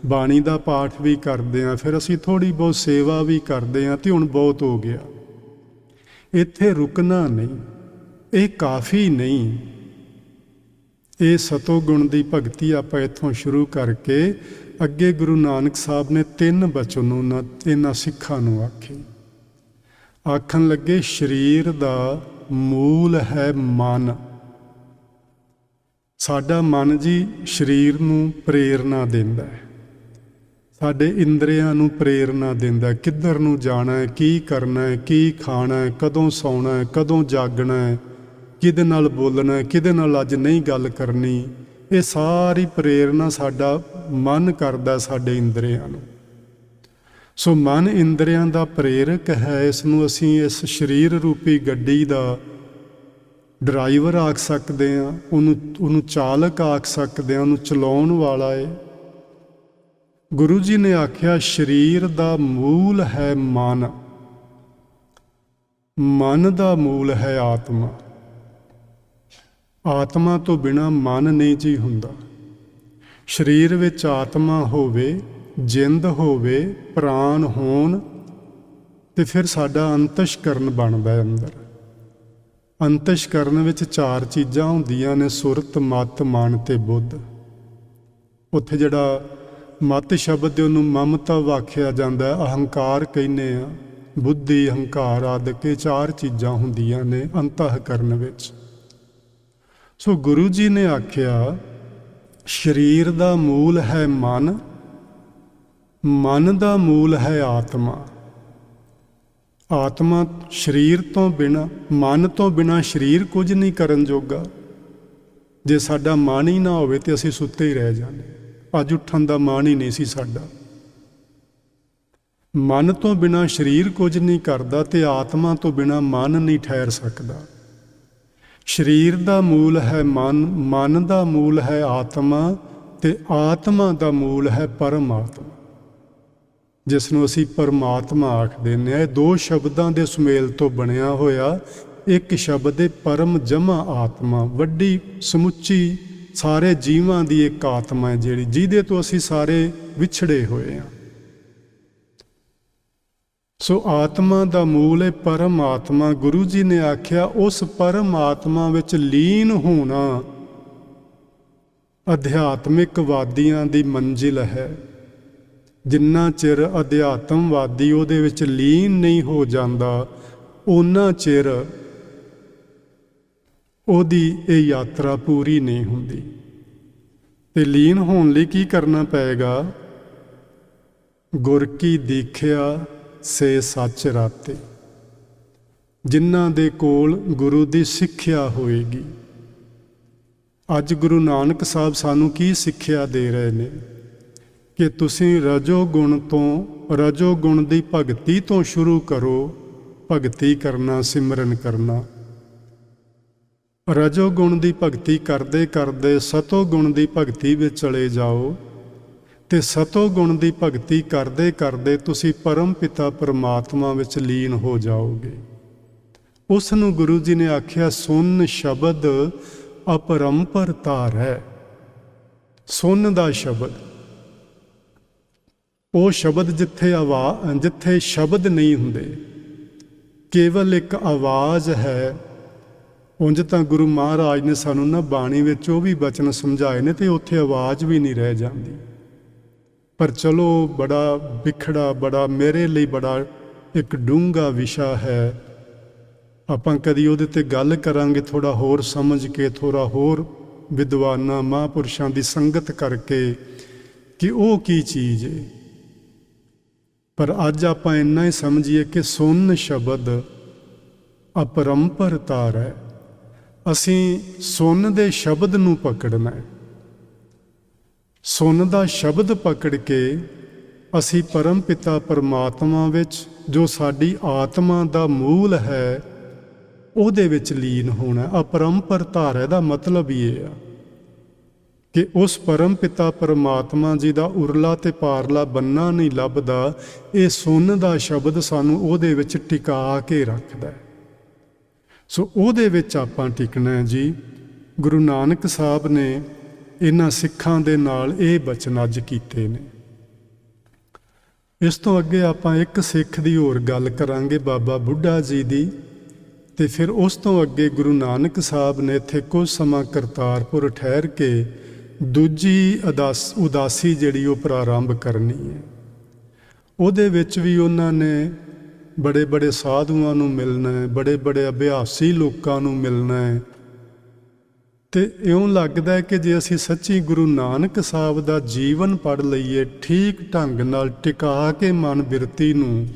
ਬਾਣੀ ਦਾ ਪਾਠ ਵੀ ਕਰਦੇ ਹਾਂ, ਫਿਰ ਅਸੀਂ ਥੋੜ੍ਹੀ ਬਹੁਤ ਸੇਵਾ ਵੀ ਕਰਦੇ ਹਾਂ ਤੇ ਹੁਣ ਬਹੁਤ ਹੋ ਗਿਆ। ਇੱਥੇ ਰੁਕਣਾ ਨਹੀਂ, ਇਹ ਕਾਫੀ ਨਹੀਂ। ਇਹ ਸਤੋ ਗੁਣ ਦੀ ਭਗਤੀ ਆਪਾਂ ਇੱਥੋਂ ਸ਼ੁਰੂ ਕਰਕੇ ਅੱਗੇ ਗੁਰੂ ਨਾਨਕ ਸਾਹਿਬ ਨੇ ਤਿੰਨ ਬਚਨ ਇਹਨਾਂ ਸਿੱਖਾਂ ਨੂੰ ਆਖੇ। ਆਖਣ ਲੱਗੇ ਸਰੀਰ ਦਾ ਮੂਲ ਹੈ ਮਨ। ਸਾਡਾ ਮਨ ਜੀ ਸਰੀਰ ਨੂੰ ਪ੍ਰੇਰਨਾ ਦਿੰਦਾ ਹੈ, ਸਾਡੇ ਇੰਦਰੀਆਂ ਨੂੰ ਪ੍ਰੇਰਨਾ ਦਿੰਦਾ, ਕਿੱਧਰ ਨੂੰ ਜਾਣਾ ਹੈ, ਕੀ ਕਰਨਾ ਹੈ, ਕੀ ਖਾਣਾ ਹੈ, ਕਦੋਂ ਸੌਣਾ ਹੈ, ਕਦੋਂ ਜਾਗਣਾ ਹੈ, ਕਿਹਦੇ ਨਾਲ ਬੋਲਣਾ ਹੈ, ਕਿਹਦੇ ਨਾਲ ਅੱਜ ਨਹੀਂ ਗੱਲ ਕਰਨੀ। ਇਹ ਸਾਰੀ ਪ੍ਰੇਰਨਾ ਸਾਡਾ ਮਨ ਕਰਦਾ ਸਾਡੇ ਇੰਦਰੀਆਂ ਨੂੰ। ਸੋ ਮਨ ਇੰਦਰੀਆਂ ਦਾ ਪ੍ਰੇਰਕ ਹੈ। ਇਸ ਨੂੰ ਅਸੀਂ ਇਸ ਸਰੀਰ ਰੂਪੀ ਗੱਡੀ ਦਾ ਡਰਾਈਵਰ ਆਖ ਸਕਦੇ ਹਾਂ, ਉਹਨੂੰ ਚਾਲਕ ਆਖ ਸਕਦੇ ਹਾਂ, ਉਹਨੂੰ ਚਲਾਉਣ ਵਾਲਾ ਹੈ। ਗੁਰੂ ਜੀ ਨੇ ਆਖਿਆ ਸਰੀਰ ਦਾ ਮੂਲ ਹੈ ਮਨ, ਮਨ ਦਾ ਮੂਲ ਹੈ ਆਤਮਾ। ਆਤਮਾ ਤੋਂ ਬਿਨਾ ਮਨ ਨਹੀਂ ਜੀ ਹੁੰਦਾ। ਸਰੀਰ ਵਿੱਚ ਆਤਮਾ ਹੋਵੇ, ਜਿੰਦ ਹੋਵੇ, ਪ੍ਰਾਣ ਹੋਣ, ਤੇ ਫਿਰ ਸਾਡਾ ਅੰਤਸ਼ਕਰਨ ਬਣਦਾ ਹੈ ਅੰਦਰ। ਅੰਤਸ਼ਕਰਨ ਵਿੱਚ ਚਾਰ ਚੀਜ਼ਾਂ ਹੁੰਦੀਆਂ ਨੇ, ਸੁਰਤ, ਮਤ, ਮਨ ਤੇ ਬੁੱਧ। ਉੱਥੇ ਜਿਹੜਾ ਮਤ ਸ਼ਬਦ ਹੈ ਉਹਨੂੰ ਮਮਤਾ ਆਖਿਆ ਜਾਂਦਾ, ਅਹੰਕਾਰ ਕਹਿੰਦੇ ਆ, ਬੁੱਧੀ, ਹੰਕਾਰ ਆਦਿਕ, ਇਹ ਚਾਰ ਚੀਜ਼ਾਂ ਹੁੰਦੀਆਂ ਨੇ ਅੰਤःਕਰਨ ਵਿੱਚ। ਸੋ ਗੁਰੂ ਜੀ ਨੇ ਆਖਿਆ ਸਰੀਰ ਦਾ ਮੂਲ ਹੈ ਮਨ, ਮਨ ਦਾ ਮੂਲ ਹੈ ਆਤਮਾ। ਆਤਮਾ ਸਰੀਰ ਤੋਂ ਬਿਨਾਂ, ਮਨ ਤੋਂ ਬਿਨਾਂ ਸਰੀਰ ਕੁਝ ਨਹੀਂ ਕਰਨ ਜੋਗਾ। ਜੇ ਸਾਡਾ ਮਨ ਹੀ ਨਾ ਹੋਵੇ ਤੇ ਅਸੀਂ ਸੁੱਤੇ ਹੀ ਰਹਿ ਜਾਂਦੇ। ਅੱਜ ਉੱਠਣ ਦਾ ਮਨ ਹੀ ਨਹੀਂ ਸੀ ਸਾਡਾ। ਮਨ ਤੋਂ ਬਿਨਾਂ ਸਰੀਰ ਕੁਝ ਨਹੀਂ ਕਰਦਾ ਤੇ ਆਤਮਾ ਤੋਂ ਬਿਨਾਂ ਮਨ ਨਹੀਂ ਠਹਿਰ ਸਕਦਾ। ਸਰੀਰ ਦਾ ਮੂਲ ਹੈ ਮਨ, ਮਨ ਦਾ ਮੂਲ ਹੈ ਆਤਮਾ, ਤੇ ਆਤਮਾ ਦਾ ਮੂਲ ਹੈ ਪਰਮਾਤਮਾ, ਜਿਸ ਨੂੰ ਅਸੀਂ ਪਰਮਾਤਮਾ ਆਖਦੇ ਨੇ। ਇਹ ਦੋ ਸ਼ਬਦਾਂ ਦੇ ਸੁਮੇਲ ਤੋਂ ਬਣਿਆ ਹੋਇਆ ਇੱਕ ਸ਼ਬਦ ਹੈ ਪਰਮ ਜਮਾ ਆਤਮਾ, ਵੱਡੀ ਸਮੁੱਚੀ ਸਾਰੇ ਜੀਵਾਂ ਦੀ ਇੱਕ ਆਤਮਾ ਹੈ ਜਿਹੜੀ, ਜਿਹਦੇ ਤੋਂ ਅਸੀਂ ਸਾਰੇ ਵਿਛੜੇ ਹੋਏ ਹਾਂ। ਸੋ ਆਤਮਾ ਦਾ ਮੂਲ ਹੈ ਪਰਮ ਆਤਮਾ। ਗੁਰੂ ਜੀ ਨੇ ਆਖਿਆ ਉਸ ਪਰਮ ਆਤਮਾ ਵਿੱਚ ਲੀਨ ਹੋਣਾ ਅਧਿਆਤਮਿਕਵਾਦੀਆਂ ਦੀ ਮੰਜ਼ਿਲ ਹੈ। ਜਿੰਨਾ ਚਿਰ ਅਧਿਆਤਮਵਾਦੀ ਉਹਦੇ ਵਿੱਚ ਲੀਨ ਨਹੀਂ ਹੋ ਜਾਂਦਾ, ਓਨਾ ਚਿਰ ਉਹਦੀ ਇਹ ਯਾਤਰਾ ਪੂਰੀ ਨਹੀਂ ਹੁੰਦੀ। ਤੇ ਲੀਨ ਹੋਣ ਲਈ ਕੀ ਕਰਨਾ ਪਏਗਾ? ਗੁਰ ਕੀ ਦੀਖਿਆ ਸੇ ਸੱਚ ਰਾਤੇ, ਜਿਨ੍ਹਾਂ ਦੇ ਕੋਲ ਗੁਰੂ ਦੀ ਸਿੱਖਿਆ ਹੋਏਗੀ। ਅੱਜ ਗੁਰੂ ਨਾਨਕ ਸਾਹਿਬ ਸਾਨੂੰ ਕੀ ਸਿੱਖਿਆ ਦੇ ਰਹੇ ਨੇ ਕਿ ਤੁਸੀਂ ਰਜੋਗੁਣ ਤੋਂ, ਰਜੋਗੁਣ ਦੀ ਭਗਤੀ ਤੋਂ ਸ਼ੁਰੂ ਕਰੋ, ਭਗਤੀ ਕਰਨਾ, ਸਿਮਰਨ ਕਰਨਾ। ਰਜੋਗੁਣ ਦੀ ਭਗਤੀ ਕਰਦੇ ਕਰਦੇ ਸਤੋਗੁਣ ਦੀ ਭਗਤੀ ਵਿੱਚ ਚਲੇ ਜਾਓ, ਤੇ ਸਤੋਗੁਣ ਦੀ ਭਗਤੀ ਕਰਦੇ ਕਰਦੇ ਤੁਸੀਂ ਪਰਮ ਪਿਤਾ ਪਰਮਾਤਮਾ ਵਿੱਚ ਲੀਨ ਹੋ ਜਾਓਗੇ। ਉਸ ਨੂੰ ਗੁਰੂ ਜੀ ਨੇ ਆਖਿਆ ਸੁਨ ਸ਼ਬਦ ਅਪਰੰਪਰ ਧਾਰ ਹੈ। ਸੁਨ ਦਾ ਸ਼ਬਦ, ਉਹ ਸ਼ਬਦ ਜਿੱਥੇ ਸ਼ਬਦ ਨਹੀਂ ਹੁੰਦੇ, ਕੇਵਲ ਇੱਕ ਆਵਾਜ਼ ਹੈ। ਉਂਝ ਤਾਂ ਗੁਰੂ ਮਹਾਰਾਜ ਨੇ ਸਾਨੂੰ ਨਾ ਬਾਣੀ ਵਿੱਚ ਉਹ ਵੀ ਬਚਨ ਸਮਝਾਏ ਨੇ ਤੇ ਉੱਥੇ ਆਵਾਜ਼ ਵੀ ਨਹੀਂ ਰਹਿ ਜਾਂਦੀ। ਪਰ ਚਲੋ ਬੜਾ ਵਿਖੜਾ, ਬੜਾ ਮੇਰੇ ਲਈ ਬੜਾ ਇੱਕ ਡੂੰਘਾ ਵਿਸ਼ਾ ਹੈ। ਆਪਾਂ ਕਦੀ ਉਹਦੇ ਤੇ ਗੱਲ ਕਰਾਂਗੇ ਥੋੜ੍ਹਾ ਹੋਰ ਸਮਝ ਕੇ, ਥੋੜ੍ਹਾ ਹੋਰ ਵਿਦਵਾਨਾਂ ਮਹਾਂਪੁਰਸ਼ਾਂ ਦੀ ਸੰਗਤ ਕਰਕੇ ਕਿ ਉਹ ਕੀ ਚੀਜ਼ ਹੈ। ਪਰ ਅੱਜ ਆਪਾਂ ਇੰਨਾ ਹੀ ਸਮਝੀਏ ਕਿ ਸੁਨ ਸ਼ਬਦ ਅਪਰੰਪਰ ਧਾਰ ਹੈ। ਅਸੀਂ ਸੁਨ ਦੇ ਸ਼ਬਦ ਨੂੰ ਪਕੜਨਾ ਹੈ। ਸੁਨ ਦਾ ਸ਼ਬਦ ਪਕੜ ਕੇ ਅਸੀਂ ਪਰਮ ਪਿਤਾ ਪਰਮਾਤਮਾ ਵਿੱਚ, ਜੋ ਸਾਡੀ ਆਤਮਾ ਦਾ ਮੂਲ ਹੈ, ਉਹਦੇ ਵਿੱਚ ਲੀਨ ਹੋਣਾ। ਅਪਰੰਪਰ ਧਾਰਾ ਦਾ ਮਤਲਬ ਇਹ ਆ ਕਿ ਉਸ ਪਰਮ ਪਿਤਾ ਪਰਮਾਤਮਾ ਜੀ ਦਾ ਉਰਲਾ ਤੇ ਪਾਰਲਾ ਬੰਨਾ ਨਹੀਂ ਲੱਭਦਾ। ਇਹ ਸੁਨ ਦਾ ਸ਼ਬਦ ਸਾਨੂੰ ਉਹਦੇ ਵਿੱਚ ਟਿਕਾ ਕੇ ਰੱਖਦਾ। ਸੋ ਉਹਦੇ ਵਿੱਚ ਆਪਾਂ ਟਿਕਣਾ ਹੈ ਜੀ। ਗੁਰੂ ਨਾਨਕ ਸਾਹਿਬ ਨੇ ਇਹਨਾਂ ਸਿੱਖਾਂ ਦੇ ਨਾਲ ਇਹ ਬਚਨ ਅੱਜ ਕੀਤੇ ਨੇ। ਇਸ ਤੋਂ ਅੱਗੇ ਆਪਾਂ ਇੱਕ ਸਿੱਖ ਦੀ ਹੋਰ ਗੱਲ ਕਰਾਂਗੇ, ਬਾਬਾ ਬੁੱਢਾ ਜੀ ਦੀ। ਤੇ ਫਿਰ ਉਸ ਤੋਂ ਅੱਗੇ ਗੁਰੂ ਨਾਨਕ ਸਾਹਿਬ ਨੇ ਇੱਥੇ ਕੁਝ ਸਮਾਂ ਕਰਤਾਰਪੁਰ ਠਹਿਰ ਕੇ ਦੂਜੀ ਉਦਾਸੀ ਜਿਹੜੀ ਉਹ ਪ੍ਰਾਰੰਭ ਕਰਨੀ ਹੈ। ਉਹਦੇ ਵਿੱਚ ਵੀ ਉਹਨਾਂ ਨੇ ਬੜੇ ਬੜੇ ਸਾਧੂਆਂ ਨੂੰ ਮਿਲਣਾ ਹੈ, ਬੜੇ ਬੜੇ ਅਭਿਆਸੀ ਲੋਕਾਂ ਨੂੰ ਮਿਲਣਾ ਹੈ। ਤੇ ਇਉਂ ਲੱਗਦਾ ਹੈ ਕਿ ਜੇ ਅਸੀਂ ਸੱਚੀ ਗੁਰੂ ਨਾਨਕ ਸਾਹਿਬ ਦਾ ਜੀਵਨ ਪੜ੍ਹ ਲਈਏ ਠੀਕ ਢੰਗ ਨਾਲ ਟਿਕਾ ਕੇ ਮਨ ਬਿਰਤੀ ਨੂੰ,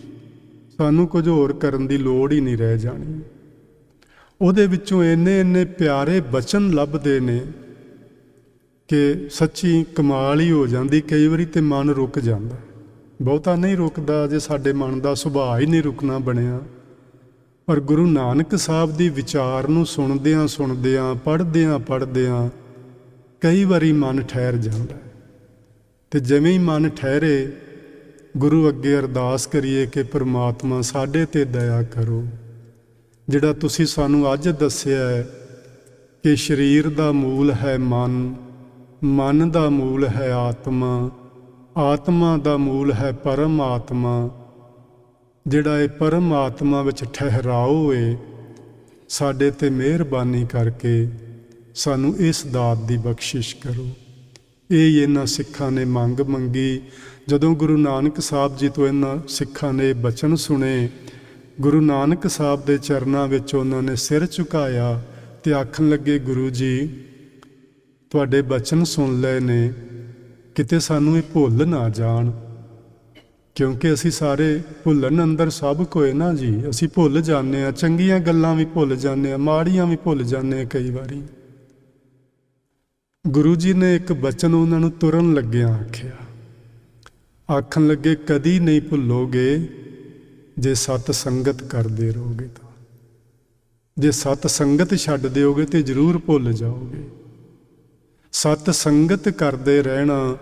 ਸਾਨੂੰ ਕੁਝ ਹੋਰ ਕਰਨ ਦੀ ਲੋੜ ਹੀ ਨਹੀਂ ਰਹਿ ਜਾਣੀ। ਉਹਦੇ ਵਿੱਚੋਂ ਇੰਨੇ ਪਿਆਰੇ ਬਚਨ ਲੱਭਦੇ ਨੇ ਕਿ ਸੱਚੀ ਕਮਾਲ ਹੀ ਹੋ ਜਾਂਦੀ। ਕਈ ਵਾਰੀ ਤੇ ਮਨ ਰੁਕ ਜਾਂਦਾ, ਬਹੁਤਾ ਨਹੀਂ ਰੁਕਦਾ ਜੇ ਸਾਡੇ ਮਨ ਦਾ ਸੁਭਾਅ ਹੀ ਨਹੀਂ ਰੁਕਣਾ ਬਣਿਆ। ਪਰ ਗੁਰੂ ਨਾਨਕ ਸਾਹਿਬ ਦੀ ਵਿਚਾਰ ਨੂੰ ਸੁਣਦਿਆਂ ਪੜ੍ਹਦਿਆਂ ਕਈ ਵਾਰੀ ਮਨ ਠਹਿਰ ਜਾਂਦਾ। ਤੇ ਜਿਵੇਂ ਹੀ ਮਨ ਠਹਿਰੇ, ਗੁਰੂ ਅੱਗੇ ਅਰਦਾਸ ਕਰੀਏ ਕਿ ਪਰਮਾਤਮਾ ਸਾਡੇ ਤੇ ਦਇਆ ਕਰੋ। ਜਿਹੜਾ ਤੁਸੀਂ ਸਾਨੂੰ ਅੱਜ ਦੱਸਿਆ ਹੈ ਕਿ ਸਰੀਰ ਦਾ ਮੂਲ ਹੈ ਮਨ, ਮਨ ਦਾ ਮੂਲ ਹੈ ਆਤਮਾ, ਆਤਮਾ ਦਾ ਮੂਲ ਹੈ ਪਰਮ ਆਤਮਾ। ਜਿਹੜਾ ਇਹ ਪਰਮ ਆਤਮਾ ਵਿੱਚ ਠਹਿਰਾਓ ਏ, ਸਾਡੇ ਤੇ ਮਿਹਰਬਾਨੀ ਕਰਕੇ ਸਾਨੂੰ ਇਸ ਦਾਤ ਦੀ ਬਖਸ਼ਿਸ਼ ਕਰੋ। ਇਹ ਇਹਨਾਂ ਸਿੱਖਾਂ ਨੇ ਮੰਗ ਮੰਗੀ। ਜਦੋਂ ਗੁਰੂ ਨਾਨਕ ਸਾਹਿਬ ਜੀ ਤੋਂ ਇਹਨਾਂ ਸਿੱਖਾਂ ਨੇ ਬਚਨ ਸੁਣੇ, ਗੁਰੂ ਨਾਨਕ ਸਾਹਿਬ ਦੇ ਚਰਨਾਂ ਵਿੱਚ ਉਹਨਾਂ ਨੇ ਸਿਰ ਝੁਕਾਇਆ ਤੇ ਆਖਣ ਲੱਗੇ, ਗੁਰੂ ਜੀ ਤੁਹਾਡੇ ਬਚਨ ਸੁਣ ਲਏ ਨੇ, ਕਿਤੇ ਸਾਨੂੰ ਇਹ ਭੁੱਲ ਨਾ ਜਾਣ। ਕਿਉਂਕਿ ਅਸੀਂ ਸਾਰੇ ਭੁੱਲਣ ਅੰਦਰ ਸਭ ਕੋਏ ਨਾ ਜੀ। ਅਸੀਂ ਭੁੱਲ ਜਾਂਦੇ ਹਾਂ, ਚੰਗੀਆਂ ਗੱਲਾਂ ਵੀ ਭੁੱਲ ਜਾਂਦੇ ਹਾਂ, ਮਾੜੀਆਂ ਵੀ ਭੁੱਲ ਜਾਂਦੇ ਹਾਂ ਕਈ ਵਾਰੀ। ਗੁਰੂ ਜੀ ਨੇ ਇੱਕ ਬਚਨ ਉਹਨਾਂ ਨੂੰ ਤੁਰਨ ਲੱਗਿਆਂ ਆਖਿਆ, ਆਖਣ ਲੱਗੇ ਕਦੀ ਨਹੀਂ ਭੁੱਲੋਗੇ ਜੇ ਸਤ ਸੰਗਤ ਕਰਦੇ ਰਹੋਗੇ ਤਾਂ। ਜੇ ਸਤ ਸੰਗਤ ਛੱਡ ਦਿਓਗੇ ਤੇ ਜ਼ਰੂਰ ਭੁੱਲ ਜਾਓਗੇ। ਸਤ ਸੰਗਤ ਕਰਦੇ ਰਹਿਣਾ,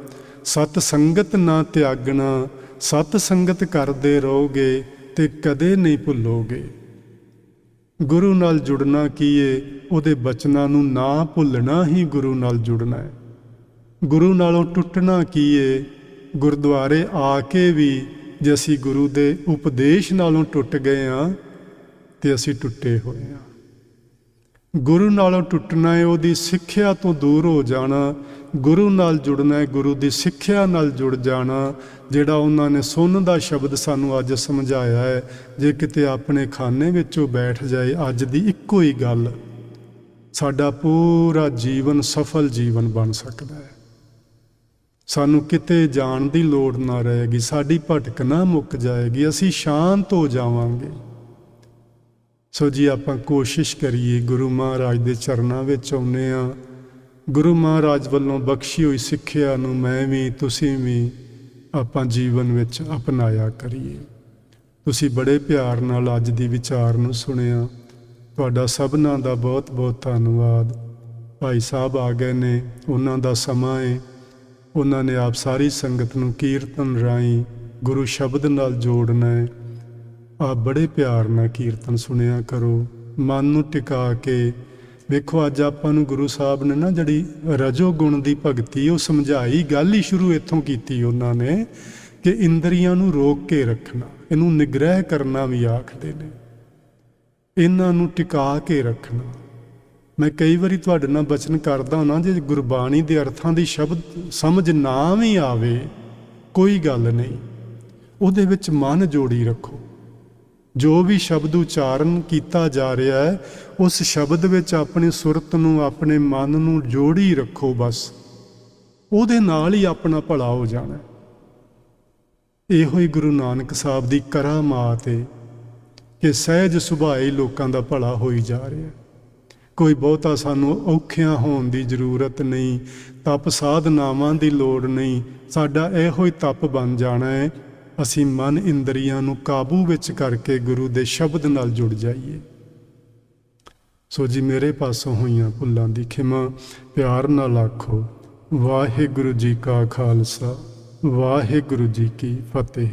ਸਤ ਸੰਗਤ ਨਾ ਤਿਆਗਣਾ, ਸਤ ਸੰਗਤ ਕਰਦੇ ਰਹੋਗੇ ਤੇ ਕਦੇ ਨਹੀਂ ਭੁੱਲੋਗੇ। ਗੁਰੂ ਨਾਲ ਜੁੜਨਾ ਕੀ ਏ? ਉਹਦੇ ਬਚਨਾਂ ਨੂੰ ਨਾ ਭੁੱਲਣਾ ਹੀ ਗੁਰੂ ਨਾਲ ਜੁੜਨਾ ਹੈ। ਗੁਰੂ ਨਾਲੋਂ ਟੁੱਟਣਾ ਕੀ ਏ? ਗੁਰਦੁਆਰੇ ਆ ਕੇ ਵੀ ਜੇ ਅਸੀਂ ਗੁਰੂ ਦੇ ਉਪਦੇਸ਼ ਨਾਲੋਂ ਟੁੱਟ ਗਏ ਹਾਂ ਤੇ ਅਸੀਂ ਟੁੱਟੇ ਹੋਏ ਹਾਂ। ਗੁਰੂ ਨਾਲੋਂ ਟੁੱਟਣਾ ਹੈ ਉਹਦੀ ਸਿੱਖਿਆ ਤੋਂ ਦੂਰ ਹੋ ਜਾਣਾ। ਗੁਰੂ ਨਾਲ ਜੁੜਨਾ ਹੈ ਗੁਰੂ ਦੀ ਸਿੱਖਿਆ ਨਾਲ ਜੁੜ ਜਾਣਾ, ਜਿਹੜਾ ਉਹਨਾਂ ਨੇ ਸੁਣਨ ਦਾ ਸ਼ਬਦ ਸਾਨੂੰ ਅੱਜ ਸਮਝਾਇਆ ਹੈ। ਜੇ ਕਿਤੇ ਆਪਣੇ ਖਾਨੇ ਵਿੱਚੋਂ ਬੈਠ ਜਾਏ ਅੱਜ ਦੀ ਇੱਕੋ ਹੀ ਗੱਲ, ਸਾਡਾ ਪੂਰਾ ਜੀਵਨ ਸਫਲ ਜੀਵਨ ਬਣ ਸਕਦਾ ਹੈ। ਸਾਨੂੰ ਕਿਤੇ ਜਾਣ ਦੀ ਲੋੜ ਨਾ ਰਹੇਗੀ, ਸਾਡੀ ਭਟਕਣਾ ਮੁੱਕ ਜਾਏਗੀ, ਅਸੀਂ ਸ਼ਾਂਤ ਹੋ ਜਾਵਾਂਗੇ। ਸੋ ਜੀ ਆਪਾਂ ਕੋਸ਼ਿਸ਼ ਕਰੀਏ, ਗੁਰੂ ਮਹਾਰਾਜ ਦੇ ਚਰਨਾਂ ਵਿੱਚ ਆਉਂਦੇ ਹਾਂ। ਗੁਰੂ ਮਹਾਰਾਜ ਵੱਲੋਂ ਬਖਸ਼ੀ ਹੋਈ ਸਿੱਖਿਆ ਨੂੰ ਮੈਂ ਵੀ ਤੁਸੀਂ ਵੀ ਆਪਾਂ ਜੀਵਨ ਵਿੱਚ ਅਪਣਾਇਆ ਕਰੀਏ। ਤੁਸੀਂ ਬੜੇ ਪਿਆਰ ਨਾਲ ਅੱਜ ਦੀ ਵਿਚਾਰ ਨੂੰ ਸੁਣਿਆ, ਤੁਹਾਡਾ ਸਭਨਾਂ ਦਾ ਬਹੁਤ ਬਹੁਤ ਧੰਨਵਾਦ। ਭਾਈ ਸਾਹਿਬ ਆ ਗਏ ਨੇ, ਉਹਨਾਂ ਦਾ ਸਮਾਂ ਹੈ। ਉਹਨਾਂ ਨੇ ਆਪ ਸਾਰੀ ਸੰਗਤ ਨੂੰ ਕੀਰਤਨ ਰਾਹੀਂ ਗੁਰੂ ਸ਼ਬਦ ਨਾਲ ਜੋੜਨਾ ਹੈ। ਆਪ ਬੜੇ ਪਿਆਰ ਨਾਲ ਕੀਰਤਨ ਸੁਣਿਆ ਕਰੋ, ਮਨ ਨੂੰ ਟਿਕਾ ਕੇ। ਵੇਖੋ ਅੱਜ ਆਪਾਂ ਨੂੰ ਗੁਰੂ ਸਾਹਿਬ ਨੇ ਨਾ ਜਿਹੜੀ ਰਜੋ ਗੁਣ ਦੀ ਭਗਤੀ ਉਹ ਸਮਝਾਈ, ਗੱਲ ਹੀ ਸ਼ੁਰੂ ਇੱਥੋਂ ਕੀਤੀ ਉਹਨਾਂ ਨੇ ਕਿ ਇੰਦਰੀਆਂ ਨੂੰ ਰੋਕ ਕੇ ਰੱਖਣਾ, ਇਹਨੂੰ ਨਿਗ੍ਰਹਿ ਕਰਨਾ ਵੀ ਆਖਦੇ ਨੇ, ਇਹਨਾਂ ਨੂੰ ਟਿਕਾ ਕੇ ਰੱਖਣਾ। ਮੈਂ ਕਈ ਵਾਰੀ ਤੁਹਾਡੇ ਨਾਲ ਬਚਨ ਕਰਦਾ ਹਾਂ, ਜੇ ਗੁਰਬਾਣੀ ਦੇ ਅਰਥਾਂ ਦੀ ਸ਼ਬਦ ਸਮਝ ਨਾ ਵੀ ਆਵੇ ਕੋਈ ਗੱਲ ਨਹੀਂ, ਉਹਦੇ ਵਿੱਚ ਮਨ ਜੋੜੀ ਰੱਖੋ। ਜੋ ਵੀ ਸ਼ਬਦ ਉਚਾਰਨ ਕੀਤਾ ਜਾ ਰਿਹਾ ਹੈ ਉਸ ਸ਼ਬਦ ਵਿੱਚ ਆਪਣੀ ਸੁਰਤ ਨੂੰ, ਆਪਣੇ ਮਨ ਨੂੰ ਜੋੜੀ ਰੱਖੋ। ਬਸ ਉਹਦੇ ਨਾਲ ਹੀ ਆਪਣਾ ਭਲਾ ਹੋ ਜਾਣਾ। ਇਹੋ ਹੀ ਗੁਰੂ ਨਾਨਕ ਸਾਹਿਬ ਦੀ ਕਰਾਮਾਤ ਹੈ ਕਿ ਸਹਿਜ ਸੁਭਾਅ ਲੋਕਾਂ ਦਾ ਭਲਾ ਹੋਈ ਜਾ ਰਿਹਾ। ਕੋਈ ਬਹੁਤਾ ਸਾਨੂੰ ਔਖਿਆਂ ਹੋਣ ਦੀ ਜ਼ਰੂਰਤ ਨਹੀਂ, ਤਪ ਸਾਧਨਾਵਾਂ ਦੀ ਲੋੜ ਨਹੀਂ। ਸਾਡਾ ਇਹੋ ਹੀ ਤਪ ਬਣ ਜਾਣਾ ਹੈ, ਅਸੀਂ ਮਨ ਇੰਦਰੀਆਂ ਨੂੰ ਕਾਬੂ ਵਿੱਚ ਕਰਕੇ ਗੁਰੂ ਦੇ ਸ਼ਬਦ ਨਾਲ ਜੁੜ ਜਾਈਏ। ਸੋ ਜੀ ਮੇਰੇ ਪਾਸੋਂ ਹੋਈਆਂ ਭੁੱਲਾਂ ਦੀ ਖਿਮਾ ਪਿਆਰ ਨਾਲ ਆਖੋ। ਵਾਹਿਗੁਰੂ ਜੀ ਕਾ ਖਾਲਸਾ, ਵਾਹਿਗੁਰੂ ਜੀ ਕੀ ਫਤਿਹ।